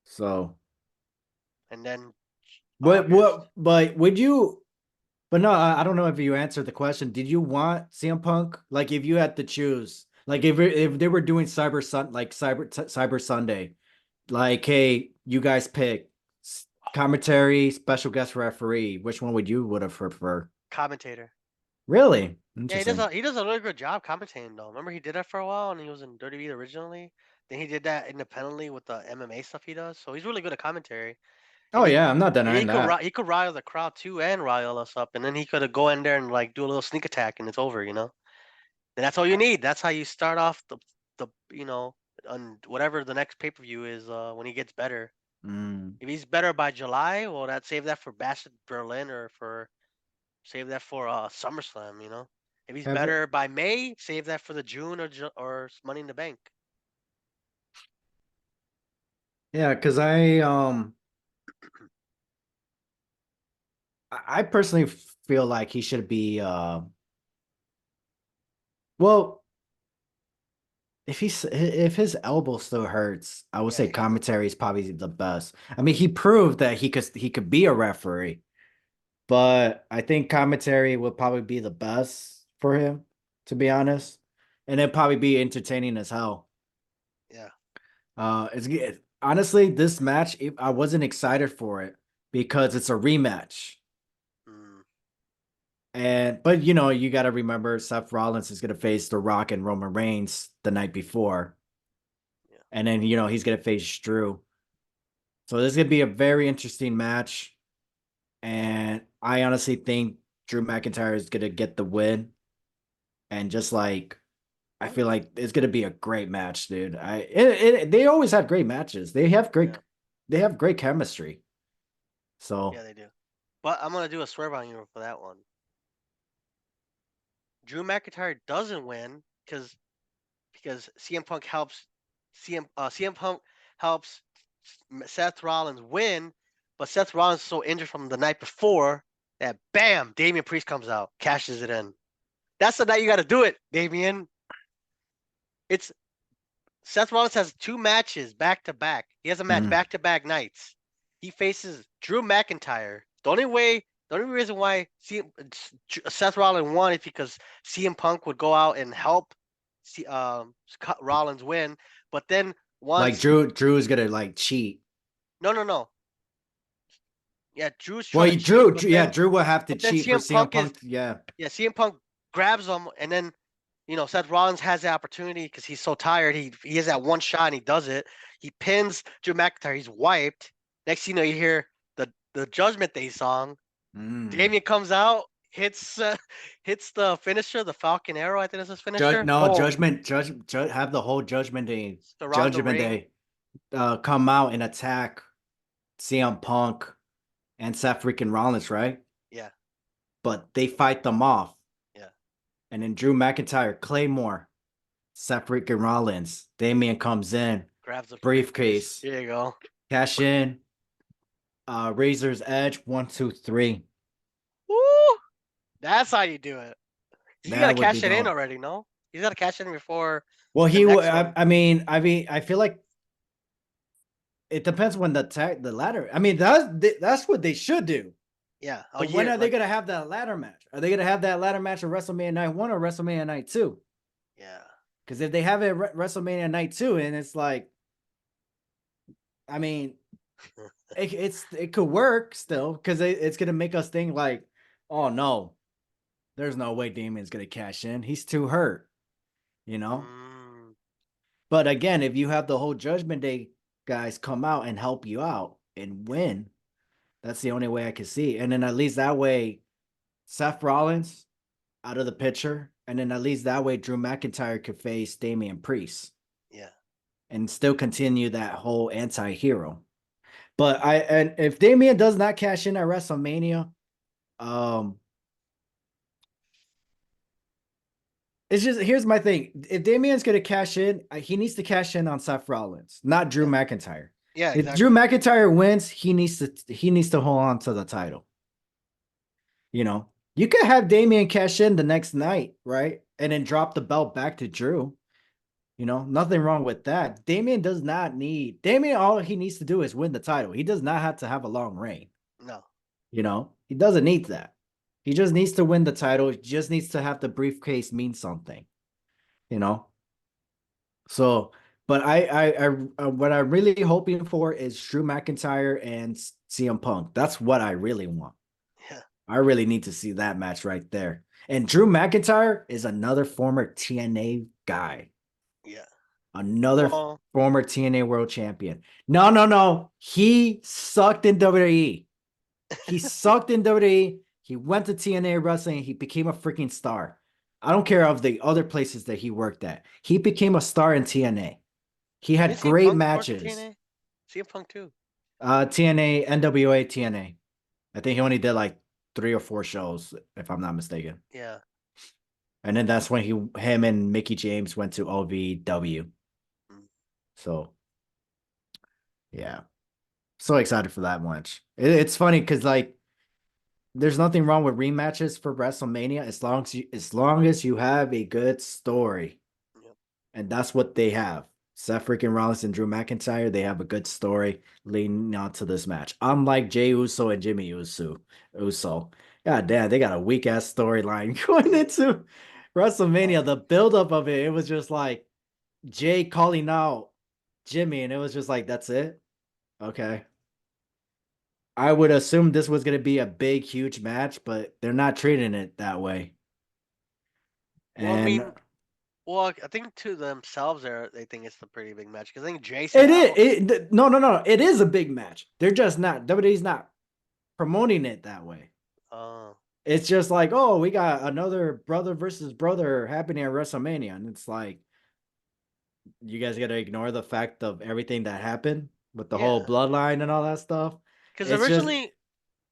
So and then what August. but would you? But no, I don't know if you answered the question. Did you want CM Punk? Like, if you had to choose, like if they were doing Cyber Sunday, like, hey, you guys pick commentary, special guest referee. Which one would have preferred? Commentator. Really Yeah, interesting. he does a really good job commentating though. Remember he did that for a while and he was in WWE originally. Then he did that independently with the MMA stuff he does. So he's really good at commentary. Oh yeah, I'm not And denying that. he could rile the crowd too and rile us up, and then he could go in there and like do a little sneak attack, and it's over. And that's all you need. That's how you start off the on whatever the next pay per view is when he gets better. Mm. If he's better by July, well, that save that for Bash at Berlin or for save that for SummerSlam. If he's Have it. better by May, save that for the June or Money in the Bank. Yeah, because I personally feel like he should be well, if his elbow still hurts, I would Yeah, say commentary is probably the best. I mean, he proved that he could be a referee, but I think commentary would probably be the best for him, to be honest, and it'd probably be entertaining as hell. yeah. Honestly, this match I wasn't excited for it because it's a rematch. Mm, But you got to remember Seth Rollins is going to face The Rock and Roman Reigns the night before, yeah. and then he's going to face Drew. So this is going to be a very interesting match, and I honestly think Drew McIntyre is going to get the win. And just like I feel like it's going to be a great match, dude. They always have great matches. Yeah, They have great chemistry. yeah, So they do. But I'm gonna do a swerve on you for that one. Drew McIntyre doesn't win because CM Punk helps CM Punk helps Seth Rollins win, but Seth Rollins is so injured from the night before that bam, Damian Priest comes out, cashes it in. That's the night you got to do it, Damian. It's Seth Rollins has two matches back to back. He has a match mm, back to back nights. He faces Drew McIntyre. The only reason why Seth Rollins won is because CM Punk would go out and help Rollins win. But then like once Drew is going to like cheat. no, yeah, Drew's Well, trying to cheat, but Yeah, then Drew will have to but then cheat for CM CM Punk is Punk. Yeah. yeah CM Punk grabs him, and then Seth Rollins has the opportunity because he's so tired. He has that one shot and he does it. He pins Drew McIntyre. He's wiped. Next thing you know, you hear the Judgment Day song. Mm. Damien comes out, hits the finisher, the Falcon Arrow. I think that's his finisher. No, Boom. have the whole Around the Judgment ring. Day, come out and attack CM Punk and Seth freaking Rollins, right? Yeah, But they fight them off, yeah. and then Drew McIntyre, Claymore, Seth freaking Rollins, Damian comes in, Grabs the briefcase. briefcase, Here you go. cash in, Razor's Edge, 1, 2, 3. Woo! That's how you do it. He's got to That would be cash it in dope. already. No, he's got to cash it in before Well, the next one. I feel like it depends when the ladder. I mean, that's what they should do. Yeah, a But when year are they like gonna have that ladder match? Are they gonna have that ladder match at WrestleMania Night 1 or WrestleMania Night 2? yeah. Because if they have it at WrestleMania Night 2, and it's like, I mean, it could work still because it's gonna make us think like, oh no, there's no way Damien's gonna cash in. He's too hurt, you know. Mm, But again, if you have the whole Judgment Day guys come out and help you out and yeah, win, that's the only way I can see. And then at least that way, Seth Rollins out of the picture, and then at least that way Drew McIntyre could face Damian Priest yeah. and still continue that whole anti-hero. But and if Damian does not cash in at WrestleMania, um, it's just here's my thing. If Damian's gonna cash in, he needs to cash in on Seth Rollins, not Drew Yeah. McIntyre. Yeah, If Drew exactly. McIntyre wins, he needs to hold on to the title. You could have Damian cash in the next night, right? And then drop the belt back to Drew. Nothing wrong with that. Damian, all he needs to do is win the title. He does not have to have a long reign. No. He doesn't need that. He just needs to win the title. He just needs to have the briefcase mean something, you know? So, but what I'm really hoping for is Drew McIntyre and CM Punk. That's what I really want. Yeah. I really need to see that match right there. And Drew McIntyre is another former TNA guy. Yeah. Another Well, former TNA world champion. No, no, no. He sucked in WWE. He sucked in WWE. He went to TNA wrestling. He became a freaking star. I don't care of the other places that he worked at. He became a star in TNA. He Didn't had CM great Punk work at matches. TNA? CM Punk too. TNA, NWA, TNA. I think he only did like 3 or 4 shows, if I'm not mistaken. Yeah. And then that's when him and Mickey James went to OVW. Mm. So yeah, so excited for that match. It's funny because like there's nothing wrong with rematches for WrestleMania as long as you have a good story, Yep. and that's what they have. Seth freaking Rollins and Drew McIntyre, they have a good story leading on to this match. Unlike Jey Uso and Jimmy Uso. God damn, they got a weak ass storyline going into WrestleMania. The buildup of it was just like Jay calling out Jimmy, and it was just like, that's it. Okay. I would assume this was going to be a big, huge match, but they're not treating it that way. Well, I And mean, well, I think to themselves, they think it's a pretty big match because I think Jay said, it "I is. don't." No. It is a big match. They're just not. WWE's not promoting it that way. Uh, It's just like, oh, we got another brother versus brother happening at WrestleMania, and it's like you guys got to ignore the fact of everything that happened with the whole yeah, bloodline and all that stuff. because It's just, originally,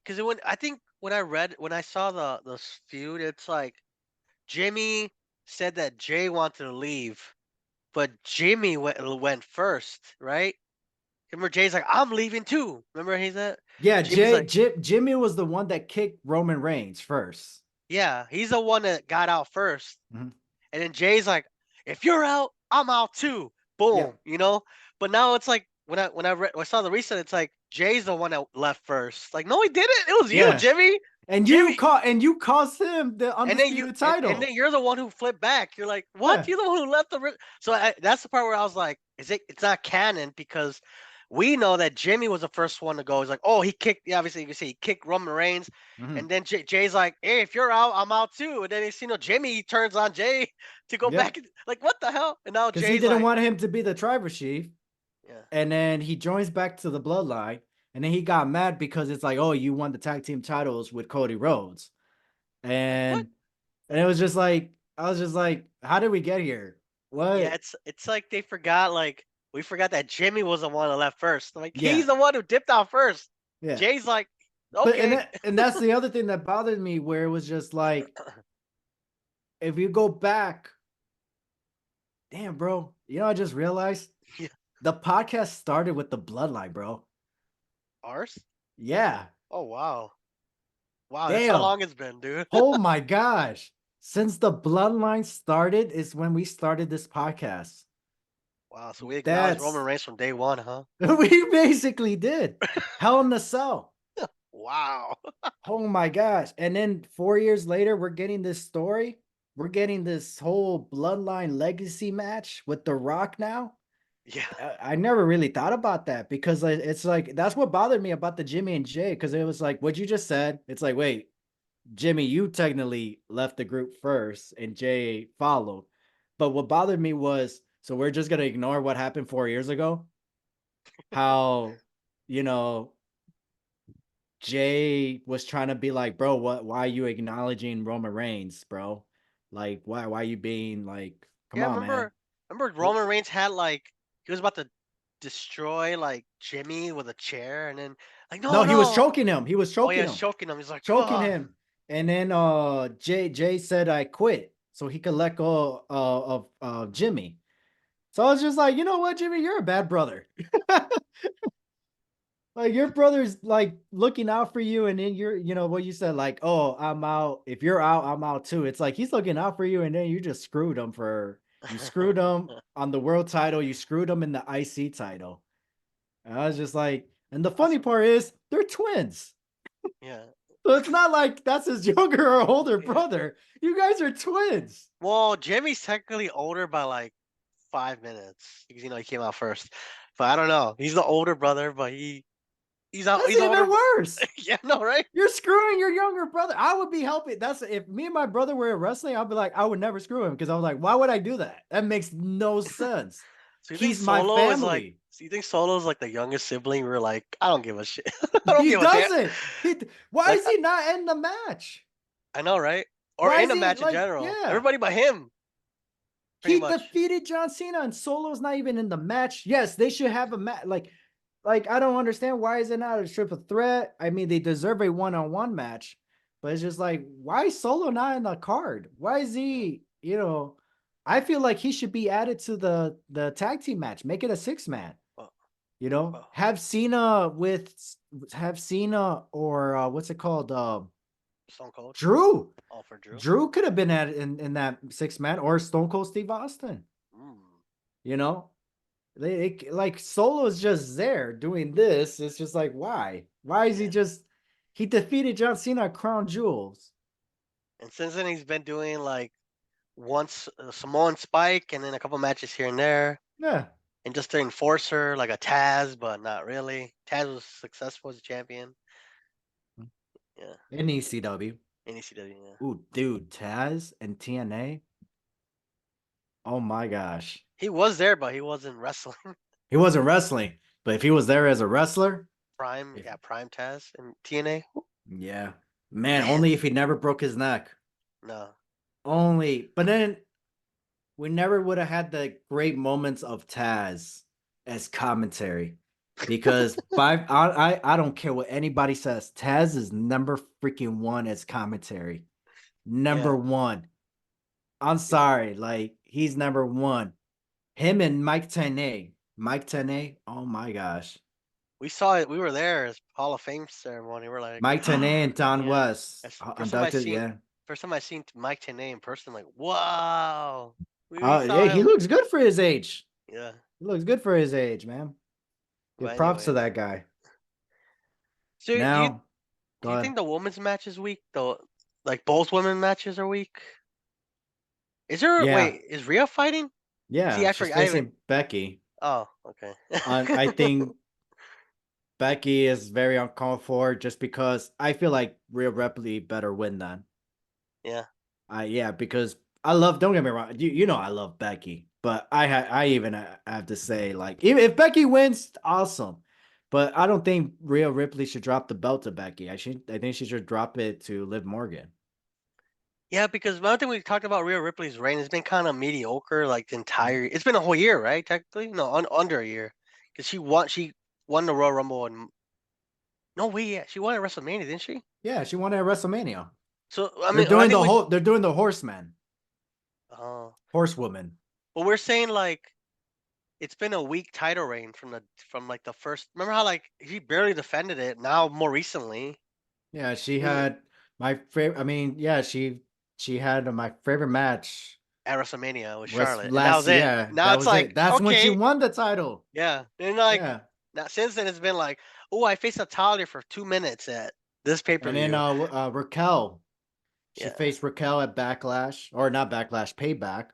because when I think when I saw the feud, it's like Jimmy said that Jay wanted to leave, but Jimmy went first, right? Remember, Jay's like, "I'm leaving too." Remember he said, yeah. Jimmy's like, Jimmy was the one that kicked Roman Reigns first. "Yeah, he's the one that got out first." Mhm. And then Jay's like, "If you're out, I'm out too." Yep. Boom, you know. But now it's like when I saw the reset, it's like Jay's the one that left first. Like, no, he didn't. It was you, Yeah. Jimmy. And you Jimmy. caught and you cost him the undisputed And title. then you're the one who flipped back. You're like, what? Yeah. You're the one who left So that's the part where I was like, it's not canon because we know that Jimmy was the first one to go. He's like, oh, he kicked. Yeah, obviously you can see he kicked Roman Reigns, Mm-hmm. and then Jay's like, hey, if you're out, I'm out too. And then Jimmy turns on Jay to go Yep. back. Like, what the hell? And now Because he Jay's didn't like, want him to be the tribal chief. yeah, And then he joins back to the bloodline. And then he got mad because it's like, oh, you won the tag team titles with Cody Rhodes. like what? And it was just like, I was just like, how did we get here? Yeah, What? it's like they forgot. Like we forgot that Jimmy was the one that left first. Like he's Yeah. the one who dipped out first. Yeah. Jay's like, But okay. and that's the other thing that bothered me, where it was just like, if you go back, damn, bro, I just realized Yeah. the podcast started with the bloodline, bro. Ours? Yeah. Oh wow. Wow, that's how Damn. long it's been, dude. Oh my gosh. Since the bloodline started is when we started this podcast. Wow, so we acknowledge Roman That's Reigns from day one, huh? we basically did. Hell in the Cell. Wow. Oh my gosh. And then 4 years later, we're getting this story. We're getting this whole bloodline legacy match with The Rock now. Yeah. I never really thought about that because it's like that's what bothered me about the Jimmy and Jay, because it was like what you just said. It's like, wait, Jimmy, you technically left the group first and Jay followed. But what bothered me was, so we're just gonna ignore what happened 4 years ago. How, you know, Jay was trying to be like, bro, why are you acknowledging Roman Reigns, bro? Like, why are you being like, come Yeah, on, man. remember Roman Reigns had like he was about to destroy like Jimmy with a chair and then like No, no he was no. choking him. He was Oh choking yeah, him. choking him. He's like, Choking God. him. And then Jay said I quit so he could let go of Jimmy. So I was just like, you know what, Jimmy, you're a bad brother. Like your brother's like looking out for you, and then what you said, like, oh, I'm out. If you're out, I'm out too. It's like he's looking out for you, and then you just screwed him you screwed him on the world title, you screwed him in the IC title. And I was just like, and the funny Also, part is they're twins. yeah. So it's not like that's his younger or older Yeah. brother. You guys are twins. Well, Jimmy's technically older by like 5 minutes because he came out first. But I don't know. He's the older brother, but he's out. That's He's older. even worse. Yeah, no, right? You're screwing your younger brother. I would be helping. That's if me and my brother were in wrestling, I'd be like, I would never screw him because I was like, why would I do that? That makes no sense. So you think He's my Solo is like? family. So you think Solo's like the youngest sibling? We're like, I don't give a shit. I don't He give a damn. doesn't. Why Like is he not in the match? I know, right? or Why in is a he match in like, general. yeah? Everybody but him, pretty He much. defeated John Cena and Solo's not even in the match. Yes, they should have a match. Like I don't understand why is it not a triple threat? I mean, they deserve a one-on-one match, but it's just like, why is Solo not in the card? Why is he, I feel like he should be added to the tag team match. Make it a six-man. Well, well, Have Cena or what's it called? Stone Cold, Drew. all for Drew. Drew could have been at in that six-man or Stone Cold Steve Austin. Mm. You know, they like Solo's just there doing this. It's just like, why? Why is he Yeah. just he defeated John Cena at Crown Jewels? And since then, he's been doing like once a Samoan Spike, and then a couple matches here and there, Yeah. and just to enforcer like a Taz, but not really. Taz was successful as a champion. Yeah, In ECW. in ECW. Yeah, Ooh, dude, Taz and TNA. Oh my gosh. he was there, but he wasn't wrestling. He wasn't wrestling, but if he was there as a wrestler, Prime, if, yeah, Prime Taz and TNA. yeah. Man, Man, only if he never broke his neck. no. Only. But then we never would have had the great moments of Taz as commentary because I don't care what anybody says. Taz is number freaking one as commentary. Yeah, Number one. I'm sorry, like he's number one. Him and Mike Tenay. Mike Tenay. Oh my gosh. we saw it. We were there as Hall of Fame ceremony. We're like, Mike Tenay and Don yeah. West That's first time I inducted. seen. Yeah. First time I seen Mike Tenay in person. Like, wow. We Oh saw yeah, he him. looks good for his age. Yeah. He looks good for his age, man. Give But props to anyways, that guy. so Now, do go you ahead. think the women's match is weak though? Like both women matches are weak. Is there Yeah, wait? Is Rhea fighting? See, yeah, I she's forgot. I even. facing Becky. Oh, okay. I think Becky is very uncalled for just because I feel like Rhea Ripley better win then. Yeah. Yeah, because I love. Don't get me wrong. You know I love Becky, but I even have to say like even if Becky wins, awesome. But I don't think Rhea Ripley should drop the belt to Becky. I think she should drop it to Liv Morgan. Yeah, because one thing we talked about Rhea Ripley's reign has been kind of mediocre, like the entire. It's been a whole year, right? Technically, no, under a year, because she won the Royal Rumble and no, wait, yeah, she won at WrestleMania, didn't she? Yeah, she won at WrestleMania. So I mean, I think we. They're doing the horseman, Uh, horsewoman. but we're saying like it's been a weak title reign from like the first. Remember how like he barely defended it. Now more recently, Yeah, she is it had my favorite. I mean, yeah, she had my favorite match at WrestleMania with was Charlotte, and that was last. it. Yeah, Now that it's was it. like That's when she okay, won the title. yeah, and like Yeah, now since then it's been like, oh, I faced Natalia for 2 minutes at this pay per and then view. Raquel, she Yeah, faced Raquel at Backlash or not Backlash, Payback.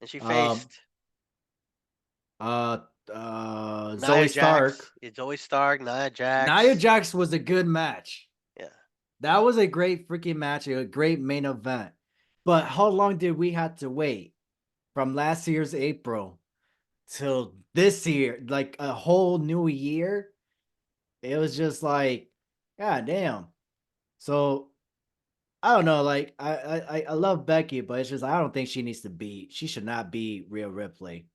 and she Um, faced uh, Nia Zoe Jax, Stark. Zoe Stark, Nia Nia Jax. Jax was a good match. Yeah, That was a great freaking match, a great main event. But how long did we have to wait from last year's April till this year, like a whole new year? It was just like, god damn. So I don't know. Like I love Becky, but it's just I don't think she needs to be. She should not be Rhea Ripley.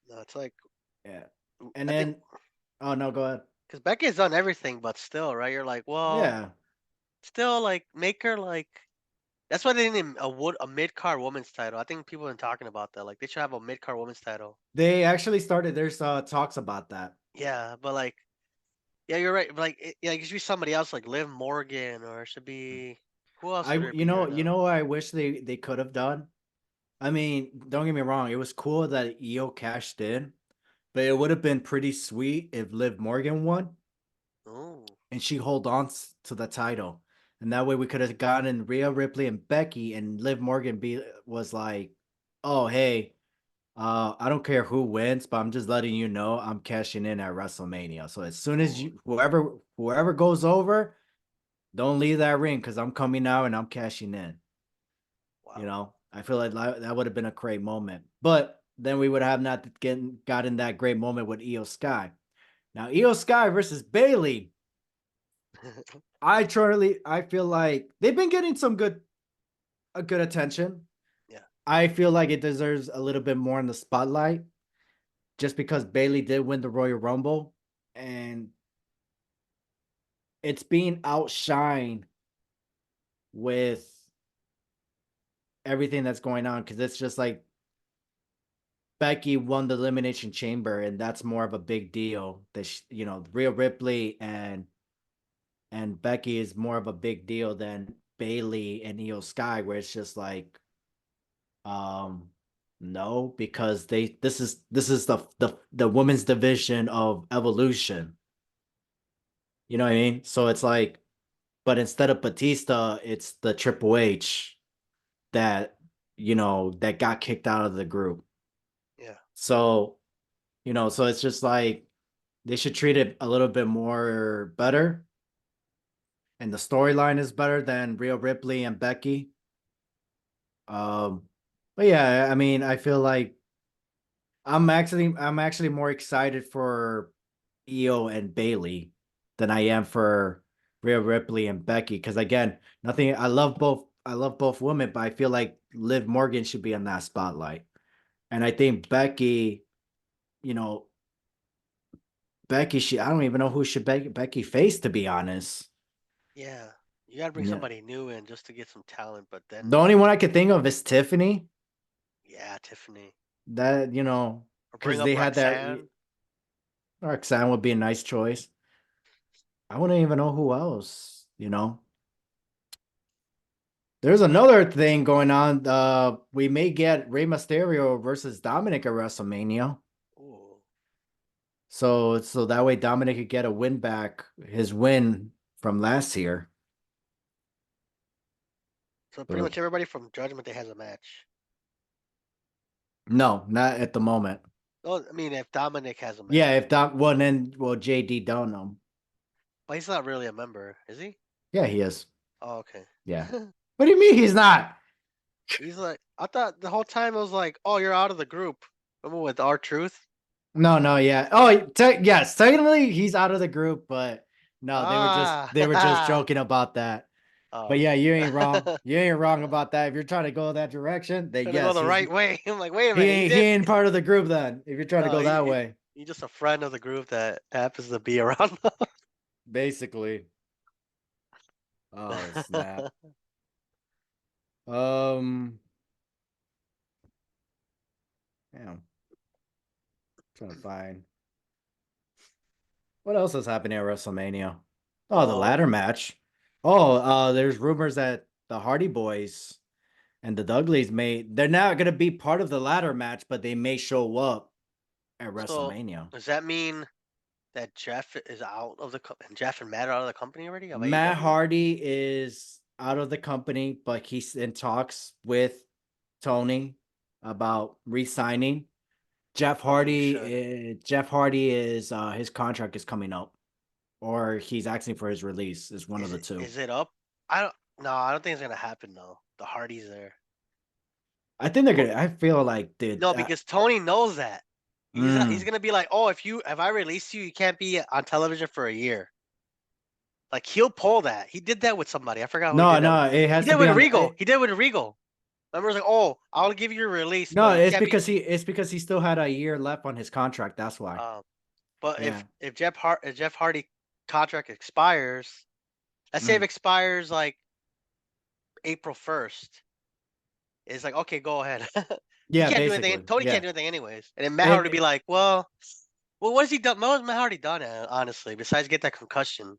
no, it's like Yeah. And I think then oh no, go ahead. because Becky's done everything, but still, right? You're like, well, Yeah. still like make her like. That's why they need a mid card women's title. I think people have been talking about that. Like they should have a mid card women's title. They actually started there's talks about that. Yeah, but like, yeah, you're right. But like, yeah, it should be somebody else, like Liv Morgan, or it should be who else I would it be right you now? know what I wish they could have done? I mean, don't get me wrong, it was cool that Io cashed in, but it would have been pretty sweet if Liv Morgan won Oh, and she hold on to the title. And that way we could have gotten Rhea Ripley and Becky and Liv Morgan was like, "Oh, hey, I don't care who wins, but I'm just letting you know I'm cashing in at WrestleMania. So as soon as oh, you whoever goes over, don't leave that ring cuz I'm coming out and I'm cashing in." You wow. know, I feel like that would have been a great moment. But then we would have not gotten that great moment with Io Sky. Now, Io Sky versus Bailey. I feel like they've been getting some good. a good attention. Yeah. I feel like it deserves a little bit more in the spotlight, just because Bailey did win the Royal Rumble, and it's being outshined with everything that's going on, because it's just like Becky won the Elimination Chamber, and that's more of a big deal. That Rhea Ripley and Becky is more of a big deal than Bailey and Io Sky, where it's just like, no, because this is the women's division of Evolution. You know what I mean? So it's like, but instead of Batista, it's the Triple H that that got kicked out of the group. Yeah. So so it's just like they should treat it a little bit more better, and the storyline is better than Rhea Ripley and Becky. Um, but yeah, I mean, I feel like I'm actually more excited for Io and Bailey than I am for Rhea Ripley and Becky. Because again, nothing. I love both. I love both women, but I feel like Liv Morgan should be on that spotlight. And I think Becky, you know, Becky. I don't even know who should Becky face, to be honest. Yeah. You gotta bring Yeah. somebody new in just to get some talent, but The then only one I could think of is Tiffany. yeah, Tiffany. That Or bring because up they had that. Roxanne. Roxanne would be a nice choice. I wouldn't even know who else. There's another thing going on. We may get Rey Mysterio versus Dominic at WrestleMania. Ooh. So that way Dominic could get a win back, his win from last year. So pretty But much everybody from Judgment Day has a match. no, not at the moment. Well, I mean, if Dominic has a Yeah, match, if Dom well then JD don't know. but he's not really a member, is he? Yeah, he is. Oh, okay. Yeah. What do you mean he's not? He's like, I thought the whole time it was like, oh, you're out of the group. Remember with our truth? No, no, yeah. Oh, yes, technically he's out of the group, but no, they were just Ah, joking about that. But oh, yeah, you ain't wrong. trying You ain't wrong about that. If you're trying to go that direction, then to go yes, the right way. I'm like, wait a he minute, he ain't he did. ain't part of the group then. If you're trying to No, go that way, he's just a friend of the group that happens to be around. basically. Oh snap. Um, damn, trying to find what else is happening at WrestleMania. Oh, the ladder um, match. Oh, there's rumors that the Hardy Boys and the Dudleys they're not gonna be part of the ladder match, but they may show up at so WrestleMania. does that mean that Jeff is out of the and Jeff and Matt are out of the company already of Matt AEW? Hardy is out of the company, but he's in talks with Tony about re-signing. I mean, he should. Jeff Hardy is his contract is coming up, or he's asking for his release. Is one of Is the it two. is it up? I don't. No, I don't think it's gonna happen though. The Hardys there. I think they're gonna. I feel like, dude. No, because Tony knows that. He's Mm, gonna be like, oh, if I release you, you can't be on television for a year. Like he'll pull that. He did that with somebody. I forgot who he no, did that with. no, it He has did to it be with on. Regal. He did it with Regal. Remember, it was like, oh, I'll give you your release, No, but you it's can't be. because he still had a year left on his contract. That's why. Um, but Yeah. if Jeff Hardy contract expires, let's say it Mm. expires like April 1st, it's like okay, go ahead. He Yeah, can't do anything. basically. Tony can't Yeah. do anything anyways. And then Matt Hardy would be It like, well, what has he done? What has Matt Hardy done? Honestly, besides get that concussion.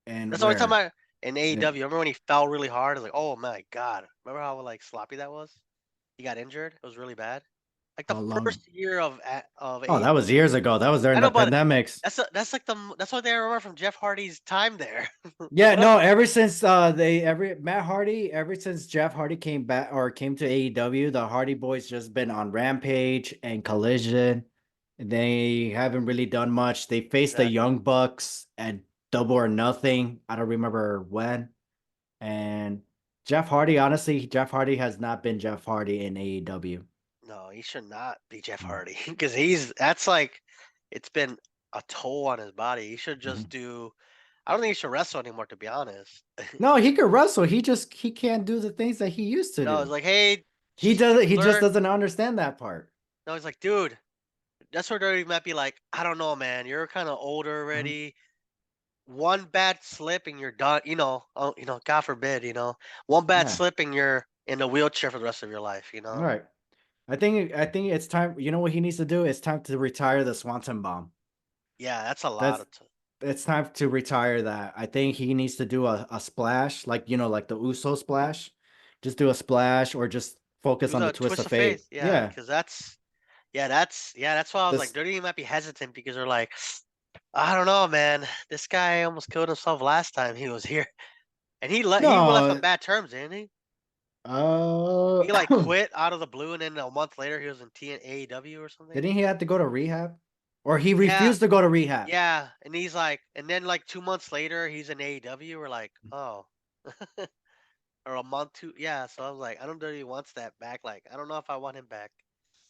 and That's the only time where? I in AEW. Remember when he fell really hard? I was like, oh my god. Remember how like sloppy that was? He got injured. It was really bad. Like the How long? first year of Oh, A. that was years ago. That was I during know, the but pandemics. that's like that's what they remember from Jeff Hardy's time there. Yeah, What else? no, ever since ever since Jeff Hardy came back or came to AEW, the Hardy Boys just been on Rampage and Collision. They haven't really done much. They faced the Exactly. Young Bucks at Double or Nothing. I don't remember when. And Jeff Hardy has not been Jeff Hardy in AEW. No, he should not be Jeff Mm. Hardy because that's like it's been a toll on his body. He should Mhm. just do. I don't think he should wrestle anymore, to be honest. No, he could wrestle. He can't do the things that he used to It's do. like, hey, He just doesn't. He just learn. doesn't understand that part. No, he's like, dude, that's where WWE might be like, I don't know, man. You're kind of older Mhm. already. One bad slip and you're done. Oh, God forbid, one bad Yeah. slip and you're in a wheelchair for the rest of your life. All right. I think it's time. You know what he needs to do? It's time to retire the Swanton bomb. Yeah, that's a lot That's of. it's time to retire that. I think he needs to do a splash, like like the Uso splash. Just do a splash or just focus Do on the the twist twist of of faith, fate. yeah, Yeah. because that's why I was like, This WWE might be hesitant because they're like, I don't know, man. This guy almost killed himself last time he was here, and he left on no bad terms, didn't he? uh He like quit out of the blue, and then a month later he was in AEW or something. didn't he have to go to rehab? Or he Yeah, refused to go to rehab. yeah, and he's like, and then like 2 months later he's in AEW. We're like, oh, or a month two, yeah. So I was like, I don't know if he wants that back. Like, I don't know if I want him back,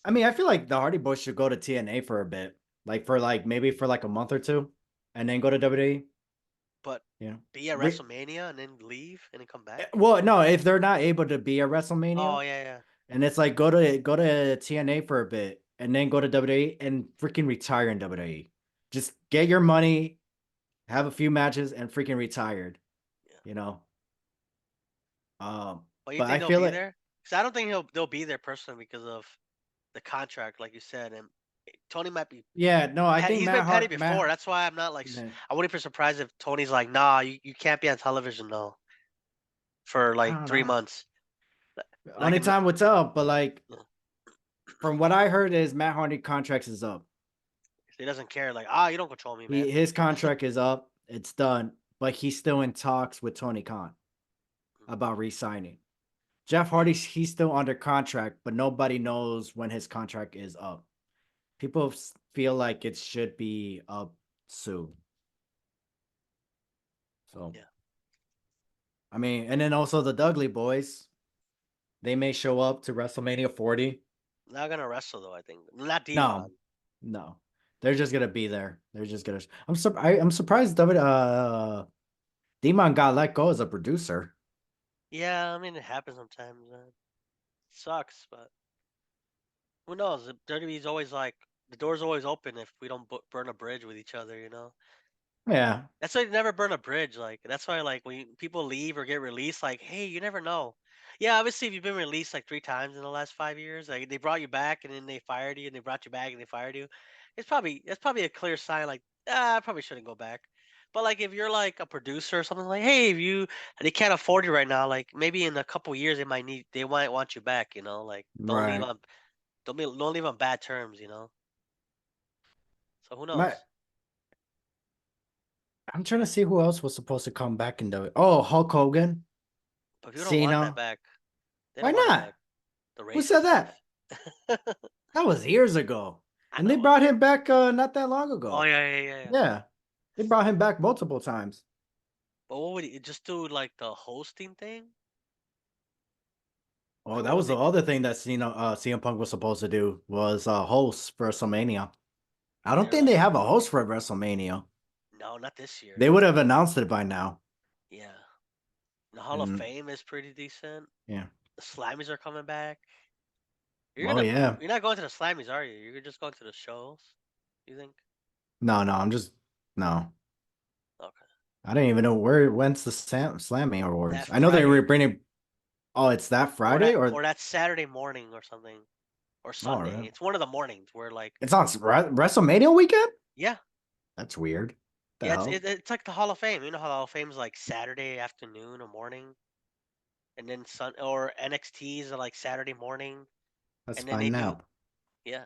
I mean, I feel like the Hardy Boys should go to TNA for a bit. Like for maybe for like a month or two and then go to WWE, but you know. be at Re- WrestleMania and then leave and then come back. well, no, if they're not able to be at Oh WrestleMania, yeah, yeah. and it's like go to TNA for a bit and then go to WWE and freaking retire in WWE. Just get your money, have a few matches, and freaking retired. Yeah. You know. But you But I think they'll feel be like there? Because I don't think they'll be there personally because of the contract, like you said. And Tony might be yeah, no, I think he's been petty before. Matt, That's why I'm not like I wouldn't be surprised if Tony's like, nah, you can't be on television though for I like don't three know. months. Like Only time will tell. But like uh, from what I heard is Matt Hardy contracts is up. he doesn't care. Like you don't control me, man. His contract is up. It's done. But he's still in talks with Tony Khan about re-signing. Jeff Yeah, Hardy, he's still under contract, but nobody knows when his contract is up. People feel like it should be up soon. So, yeah. I mean, and then also the Dudley boys, they may show up to WrestleMania 40. Not gonna wrestle though. I think not No, Devon. no, they're just gonna be there. They're just gonna. I'm surprised Demon got let go as a producer. Yeah, I mean it happens sometimes. Sucks, but who knows? WWE's always like the door's always open if we don't burn a bridge with each other. Yeah, That's why you never burn a bridge. Like that's why like when people leave or get released, like hey, you never know. Yeah, obviously if you've been released like 3 times in the last 5 years, like they brought you back and then they fired you and they brought you back and they fired you, that's probably a clear sign like I probably shouldn't go back. But like if you're like a producer or something like hey, if you they can't afford you right now, like maybe in a couple years they might want you back. Like right. don't leave on bad terms. So who My, knows? I'm trying to see who else was supposed to come back in the. Oh, Hulk Hogan, But people don't want that Cena. back. They Why don't want it not? back. The Who racist said stuff. that? That was years ago, I and they know. brought him back not that long Oh ago. yeah, yeah, yeah, yeah. Yeah, they brought him back multiple times. But what would he just do? Like the hosting thing? Oh, Like that what would was the they? other thing that CM Punk was supposed to do was host for WrestleMania. I And don't they're think they like, have a host for WrestleMania. no, not this year. They would have announced it by now. Yeah. The Hall of And Fame is pretty decent. yeah, The Slammies are coming back. oh yeah, You're not going to the Slammies, are you? You're just going to the shows. You think? no, I'm just no. Okay. I didn't even know when's the Slammy That Awards. I know they were Friday, bringing. Oh, it's that or Friday or that Saturday morning or something, or oh, Sunday. really? It's one of the mornings where like, It's on WrestleMania weekend. yeah, That's weird. The yeah. hell? It's like the Hall of Fame. You know how the Hall of Fame is like Saturday afternoon or morning. And then Sun or NXTs are like Saturday morning, Let's and then they find do out. yeah,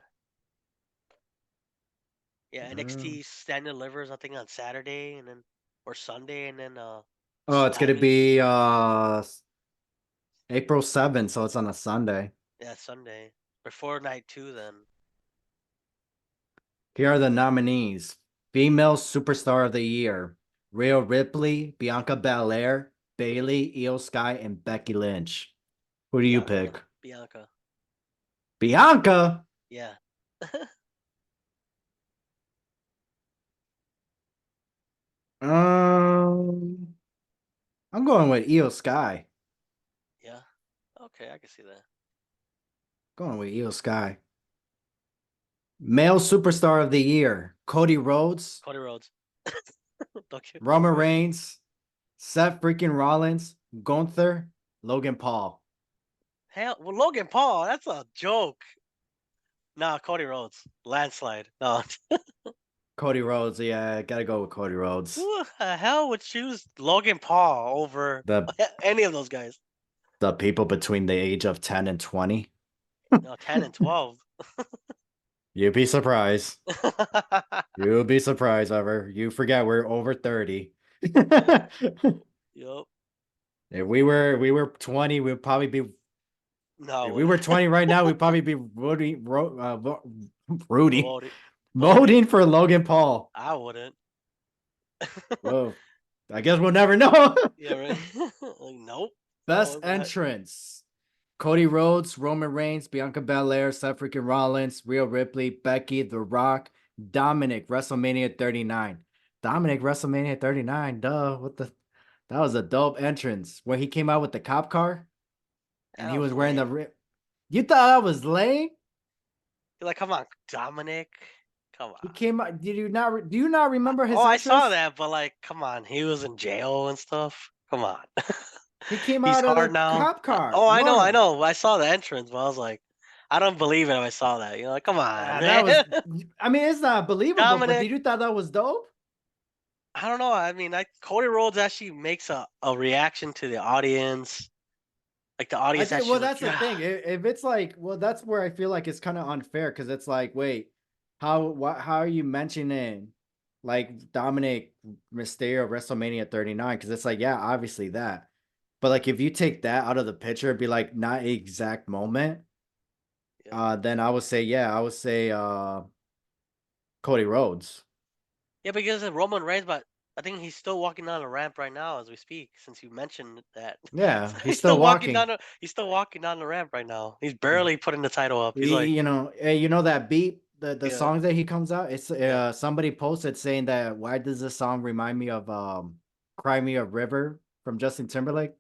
yeah, Uh, NXT stand and delivers I think on Saturday and then or Sunday and then Oh, it's gonna Slammies, be April 7th, so it's on a Sunday. yeah, Sunday before night 2 then. Here are the nominees. Female Superstar of the Year. Rhea Ripley, Bianca Belair, Bailey, Io Sky, and Becky Lynch. Who do you Bianca, pick? Bianca, Bianca? yeah. Um, I'm going with Io Sky. Yeah. Okay, I can see that. Going with Io Sky. Male superstar of the year: Cody Rhodes, Cody Rhodes. Don't you? Roman Reigns, Seth freaking Rollins, Gunther, Logan Paul. Hell, well, Logan Paul. That's a joke. Nah, Cody Rhodes. Landslide. No. Cody Rhodes, yeah, gotta go with Cody Rhodes. Who the hell would choose Logan Paul over The any of those guys? the people between the age of 10 and 20. No, 10 and 12. You'd be surprised. You'll be surprised, ever. You forget we're over 30. Yeah. Yup. If we were 20, we'd probably be No, if we what? were 20 right now, we'd probably be rooting, Voting. Voting. voting for Logan Paul. I wouldn't. Well, I guess we'll never know. Yeah, right. Like, nope. Best Oh, that. entrance: Cody Rhodes, Roman Reigns, Bianca Belair, Seth freaking Rollins, Rhea Ripley, Becky, The Rock, Dominic, WrestleMania 39. Dominic, WrestleMania 39. Duh. What the? That was a dope entrance when he came out with the cop car and That he was was wearing lame. the. You thought that was lame? You're like, come on, Dominic. Come He on. came out. Did you not? Do you not remember Oh, his I saw entrance? that, but like, come on. He was in jail and stuff. Come on. He came He's out of the hard now. cop car. Oh, I know, I No, know. I saw the entrance, but I was like, I don't believe it if I saw that. You're like, come on, that man. was. I mean, it's not believable. But Dominic. did you thought that was dope? I don't know. I mean, Cody Rhodes actually makes a reaction to the audience. Like the I audience think. actually Well, like, that's the yeah. thing. If it's like, well, that's where I feel like it's kind of unfair because it's like, wait, how are you mentioning like Dominic Mysterio WrestleMania 39? Because it's like, yeah, obviously that. But like, if you take that out of the picture, it'd be like not exact moment. Yeah. Then I would say, yeah, I would say Cody Rhodes. Yeah, because of Roman Reigns, but I think he's still walking down the ramp right now as we speak. Since you mentioned that, Yeah, he's he's still still walking walking. down. He's still walking down the ramp right now. He's barely putting the title up. He's like, You know, you know that beat, the yeah, songs that he comes out. It's yeah. somebody posted saying that why does this song remind me of "Cry Me a River" from Justin Timberlake?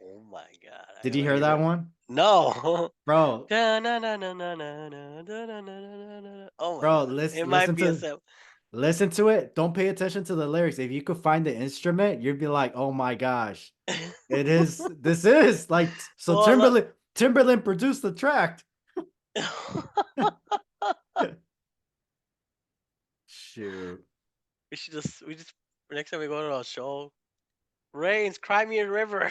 Oh my god, I Did you gotta hear hear that it. one, No. bro? Da-na-na-na-na-na-na-na-na-na-na-na. Oh my Bro, god, it might be a listen to it. Don't pay attention to the lyrics. If you could find the instrument, you'd be like, oh my gosh, it is. This is like so. Well, look. Timberland produced the track. Shoot. We just next time we go to a show, Rains, cry me a river.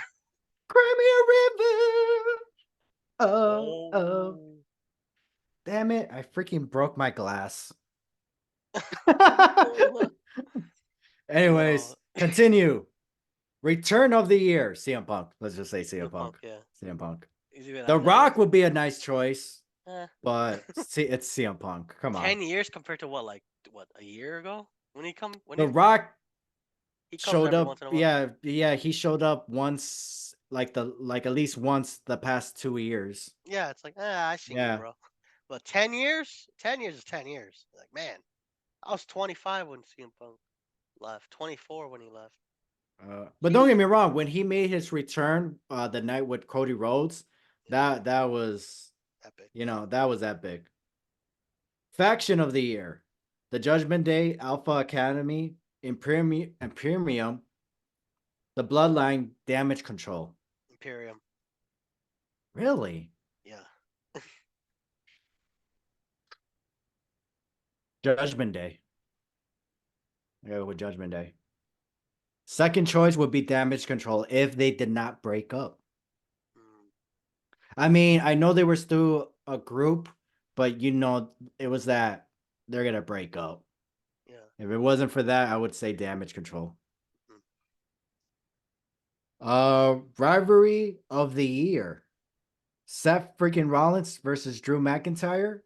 Cry me a river. Oh, oh. Oh. Damn it. I freaking broke my glass. No. Anyways, continue. Return of the year. CM Punk. Let's just say The CM punk, Punk. yeah. CM Punk. He's even The on that Rock list. would be a nice choice, Eh. but see, it's CM Punk. Come on. 10 years compared to what, like what, a year ago? When The Rock he comes showed every up. once in a while. Yeah, he showed up once, like at least once the past 2 years. Yeah, it's like, I seen you, Yeah. bro. But 10 years? 10 years is 10 years. Like, man, I was 25 when CM Punk left. 24 when he left. But don't get me Jeez. wrong, when he made his return, the night with Cody Rhodes, Yeah, that was, epic. that was epic. Faction of the year: the Judgment Day, Alpha Academy, Imperium, the Bloodline, Damage Control. Imperium. Really? Yeah. Judgment Day. I gotta go with Judgment Day. Second choice would be Damage Control if they did not break up. Mm, I mean, I know they were still a group, but it was that they're gonna break up. yeah. If it wasn't for that, I would say Damage Control. Mm. Rivalry of the year: Seth freaking Rollins versus Drew McIntyre,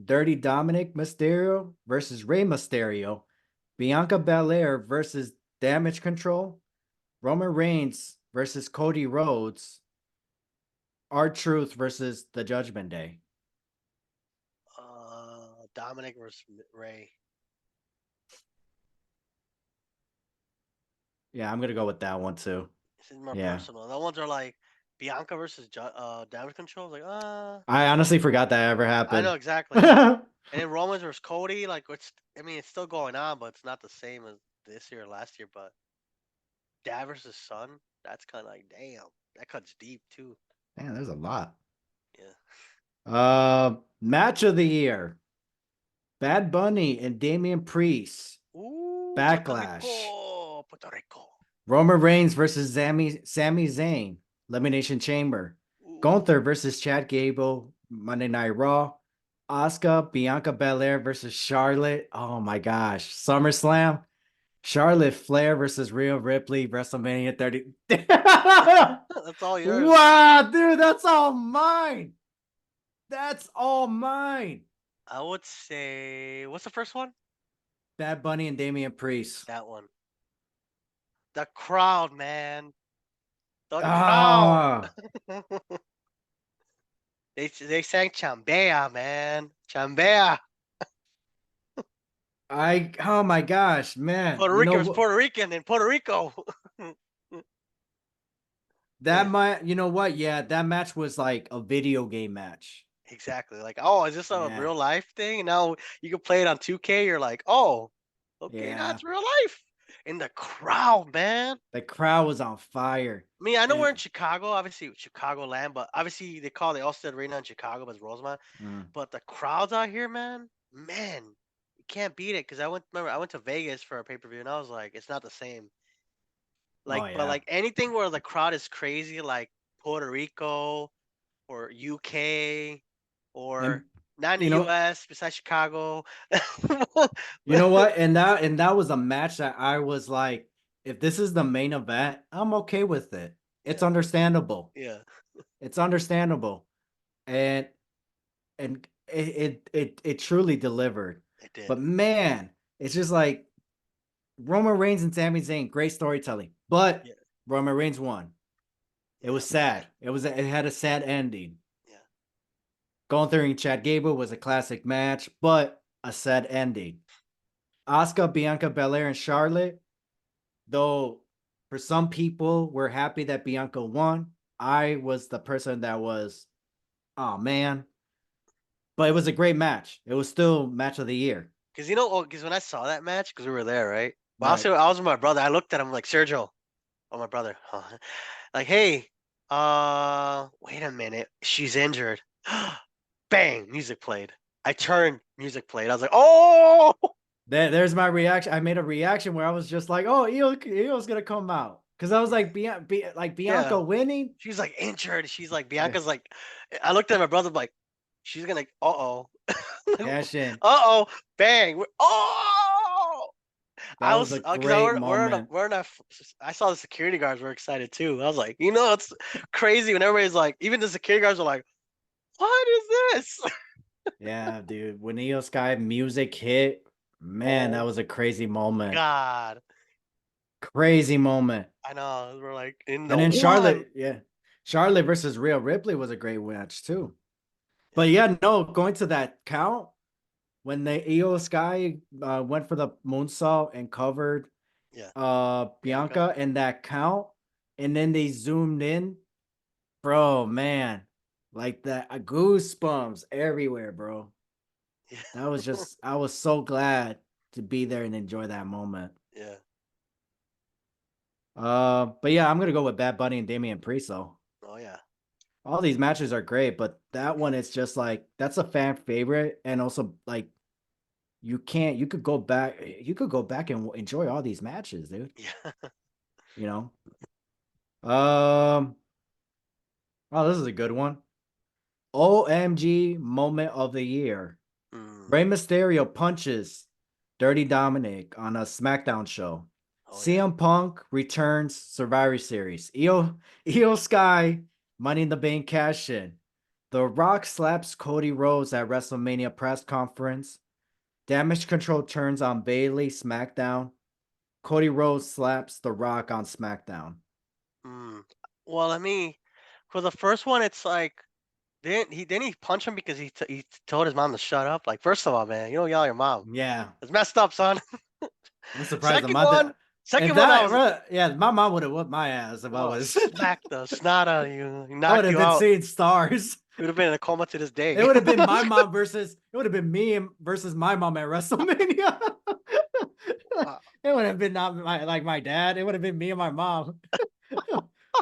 Dirty Dominic Mysterio versus Rey Mysterio, Bianca Belair versus Damage Control, Roman Reigns versus Cody Rhodes, R-Truth versus the Judgment Day. Dominic versus Ray. Yeah, I'm gonna go with that one too. This is more Yeah. personal. The ones are like Bianca versus Damage Control. Like, I honestly forgot that ever I know happened. exactly. And then Romans versus Cody, like it's I mean it's still going on, but it's not the same as this year or last year. But Dad versus Son, that's kind of like damn, that cuts deep too. Man, there's a lot. Yeah. Match of the year: Bad Bunny and Damian Priest. Ooh, Puerto Backlash. Rico, Puerto Rico. Roman Reigns versus Sami Zayn. Elimination Chamber. Ooh, Gunther versus Chad Gable. Monday Night Raw. Asuka, Bianca Belair versus Charlotte. Oh my gosh. SummerSlam. Charlotte Flair versus Rhea Ripley. WrestleMania 30. that's all yours. Wow, dude, that's all mine. That's all mine. I would say, what's the first one? Bad Bunny and Damian Priest. That one. The crowd, man. The crowd. Ah, They sang Chambea, man. Chambea. oh my gosh, man. Puerto You Rico know was what? Puerto Rican in Puerto Rico. That Yeah, might, you know what? Yeah, that match was like a video game match. exactly. Like, oh, is this a Yeah, real life thing? And now you can play it on 2K. You're like, oh, okay, yeah. that's real life. In the crowd, man. The crowd was on fire. I mean, I know we're in And Chicago, obviously Chicago land, but obviously they call the Allstate Arena in Chicago, but it's Rosemont. mm, But the crowds out here, man, you can't beat it. Cause I went to Vegas for a pay per view, and I was like, it's not the same. oh Like, but yeah. like anything where the crowd is crazy, like Puerto Rico or UK or And not in the you know, US besides Chicago. you know what? And that was a match that I was like, if this is the main event, I'm okay with it. It's Yeah, understandable. yeah, It's understandable. And it truly delivered. it did. But man, it's just like Roman Reigns and Sami Zayn, great storytelling. But Yeah, Roman Reigns won. It yeah, was sad. It had a sad ending. yeah, Gunther and Chad Gable was a classic match, but a sad ending. Asuka, Bianca Belair, and Charlotte, though for some people we're happy that Bianca won. I was the person that was, oh man. But it was a great match. It was still match of the year. Cause cause when I saw that match, cause we were there, right? But Right. also, I was with my brother. I looked at him like Sergio. Oh, my brother. Like, hey, wait a minute. She's injured. Bang, music played. I turned, music played. I was like, oh, There's my reaction. I made a reaction where I was just like, "Oh, Io's gonna come out," because I was yeah, like, like yeah. Bianca winning, She's like injured. She's like, yeah, Bianca's like, I looked at my brother like, she's gonna, uh cash in. oh, bang, oh. That was a Cause great moment. I saw the security guards were excited too. I was like, it's crazy when everybody's like, even the security guards are like, what is this? Yeah, dude. When Io Sky music hit, man, that Oh was a crazy moment. God. Crazy moment. I know. We're like in the And then one. Charlotte, yeah, Charlotte versus Rhea Ripley was a great match too. Yeah. But yeah, no, going to that count when the Io Sky went for the moonsault and covered Yeah. Bianca. Bianca and that count, and then they zoomed in, bro, man, like that goosebumps everywhere, bro. Yeah. That was just I was so glad to be there and enjoy that moment. Yeah. But yeah, I'm gonna go with Bad Bunny and Damian Priest though. Oh yeah. All these matches are great, but that one is just like that's a fan favorite, and also like you could go back and enjoy all these matches, dude. Yeah. You know. Um, oh, this is a good one. OMG moment of the year. Mm. Rey Mysterio punches Dirty Dominic on a SmackDown show. Oh yeah. CM Punk returns Survivor Series. Io Sky Money in the Bank cash in. The Rock slaps Cody Rhodes at WrestleMania press conference. Damage Control turns on Bayley SmackDown. Cody Rhodes slaps The Rock on SmackDown. Mm. Well, for the first one, it's like didn't he punch him because he told his mom to shut up? Like, first of all, man, you don't yell at your mom. Yeah, It's messed up, son. I'm surprised the Second mom did. one. Second one, I was yeah, my mom would have whooped my ass if I well, was. smacked the snot out of you, I would knocked have you been out. seeing stars. You would have been in a coma to this It day. would have been my mom versus. It would have been me versus my mom at WrestleMania. Wow. It would have been not my dad. It would have been me and my mom.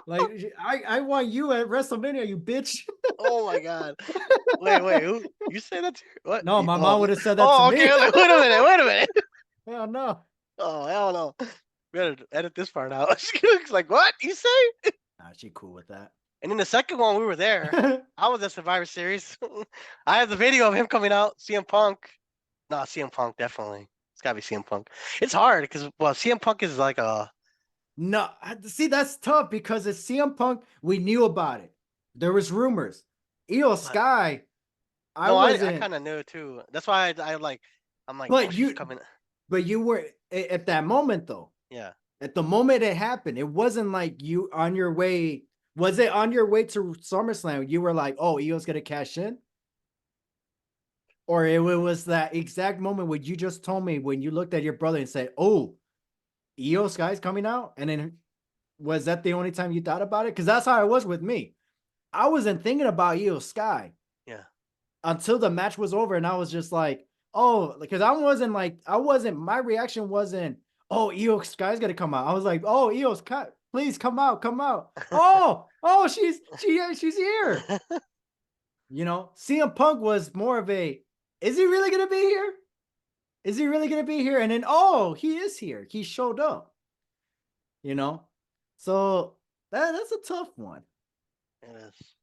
Like I want you at WrestleMania, you bitch. Oh my god. Wait, who you say that to? What? No, my mom Oh, would have said that to oh, okay. me. I was like, wait a minute. Hell no. Oh, hell no. We gotta edit this part out. It's like, what you say? Nah, she cool with that. And then the second one, we were there. I was at Survivor Series. I have the video of him coming out. CM Punk. No, CM Punk definitely. It's gotta be CM Punk. It's hard because CM Punk is like a No, see, that's tough because it's CM Punk. We knew about it. There was rumors. Io Sky, I no. I wasn't. kind of knew too. That's why I'm like, oh, But she's you, coming. but you were at that moment though. Yeah. At the moment it happened, it wasn't like you on your way. Was it on your way to SummerSlam? You were like, "Oh, Io's gonna cash in," or it was that exact moment when you just told me when you looked at your brother and said, "Oh, Io Sky's coming out," and then was that the only time you thought about it? Because that's how it was with me. I wasn't thinking about Io Sky Yeah. until the match was over, and I was just like, "Oh," because I wasn't. My reaction wasn't, "Oh, Io Sky's gonna come out." I was like, "Oh, Io Sky, please come out, come out." Oh, she's here. CM Punk was more of a, "Is he really gonna be here? Is he really gonna be here?" And then, oh, he is here. He showed up. You know, so that's a tough one. It is.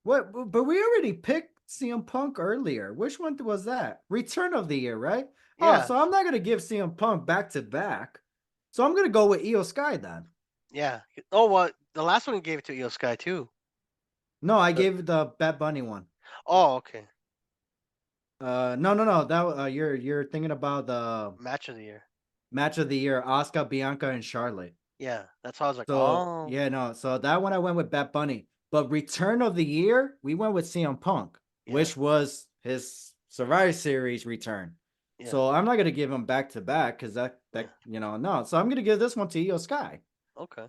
What? But we already picked CM Punk earlier. Which one was that? Return of the Year, right? Oh, Yeah. so I'm not gonna give CM Punk back to back. So I'm gonna go with Io Sky then. Yeah. Oh, well, the last one you gave it to Io Sky too. No, I gave the Bad Bunny one. Oh, okay. No. That you're thinking about the Match of the year. match of the year, Oscar, Bianca, and Charlotte. Yeah, that's why I was like, So oh, yeah, no. So that one I went with Bad Bunny. But Return of the Year, we went with CM Punk, yeah, which was his Survivor Series return. yeah, So I'm not gonna give him back to back because yeah. no. So I'm gonna give this one to Io Sky. Okay.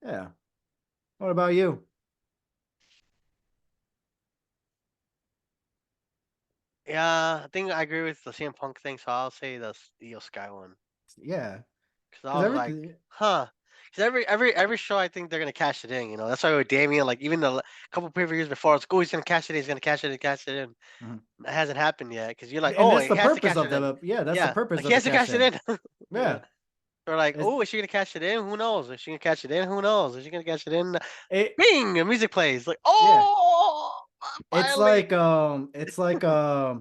Yeah. What about you? Yeah, I think I agree with the CM Punk thing, so I'll say the Io Sky one. Yeah. Because I Because was like, everything. huh. Because every show, I think they're gonna cash it in. That's why with Damian, like even the couple pay-per-views before, it's cool. He's gonna cash it in. He's gonna cash it in, cash it in. Mhm. It hasn't happened yet because you're like, And oh, that's he the has to purpose cash of it in. the that's the Yeah, purpose like of he the has to cash cash it in. in. Yeah. They're like, It's oh, is she gonna cash it in? Who knows? Is she gonna cash it in? Who knows? Is she gonna cash it in? it Bing! The music plays. Like, yeah. oh, finally. It's like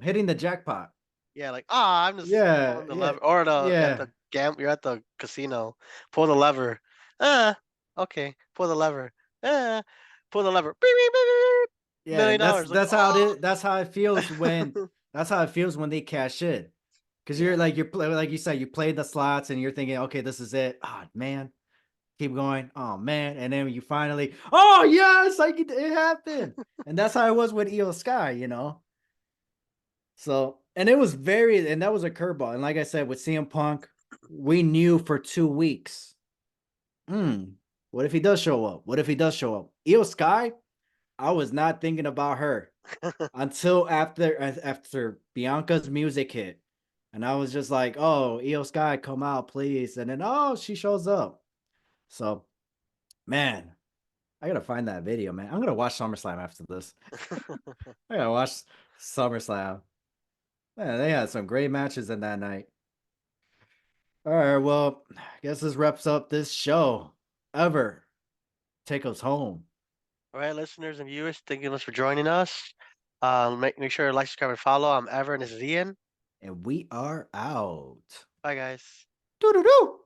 hitting the jackpot. Yeah, like I'm just Yeah, pulling the yeah, lever, or yeah, you're at the casino, pull the lever. Okay, pull the lever. Ah, pull the lever. Beep, beep, beep, beep, beep. yeah. $1 million. Like, That's how it is. That's how it feels when they cash in. Because yeah, like you said, you play the slots and you're thinking, okay, this is it. Oh man, keep going. Oh man, and then you finally, oh yes, like it happened. And that's how it was with Io Sky. So, and it was and that was a curveball. And like I said, with CM Punk, we knew for 2 weeks. What if he does show up? What if he does show up? Io Sky, I was not thinking about her until after Bianca's music hit. And I was just like, oh, Io Sky, come out, please. And then, oh, she shows up. So, man, I gotta find that video, man. I'm gonna watch SummerSlam after this. I gotta watch SummerSlam. Man, they had some great matches in that night. All right, well, I guess this wraps up this show. Ever take us home. All right, listeners and viewers, thank you much for joining us. Make sure to like, subscribe, and follow. I'm Ever, and this is Ian. And we are out. Bye, guys. Doo doo doo.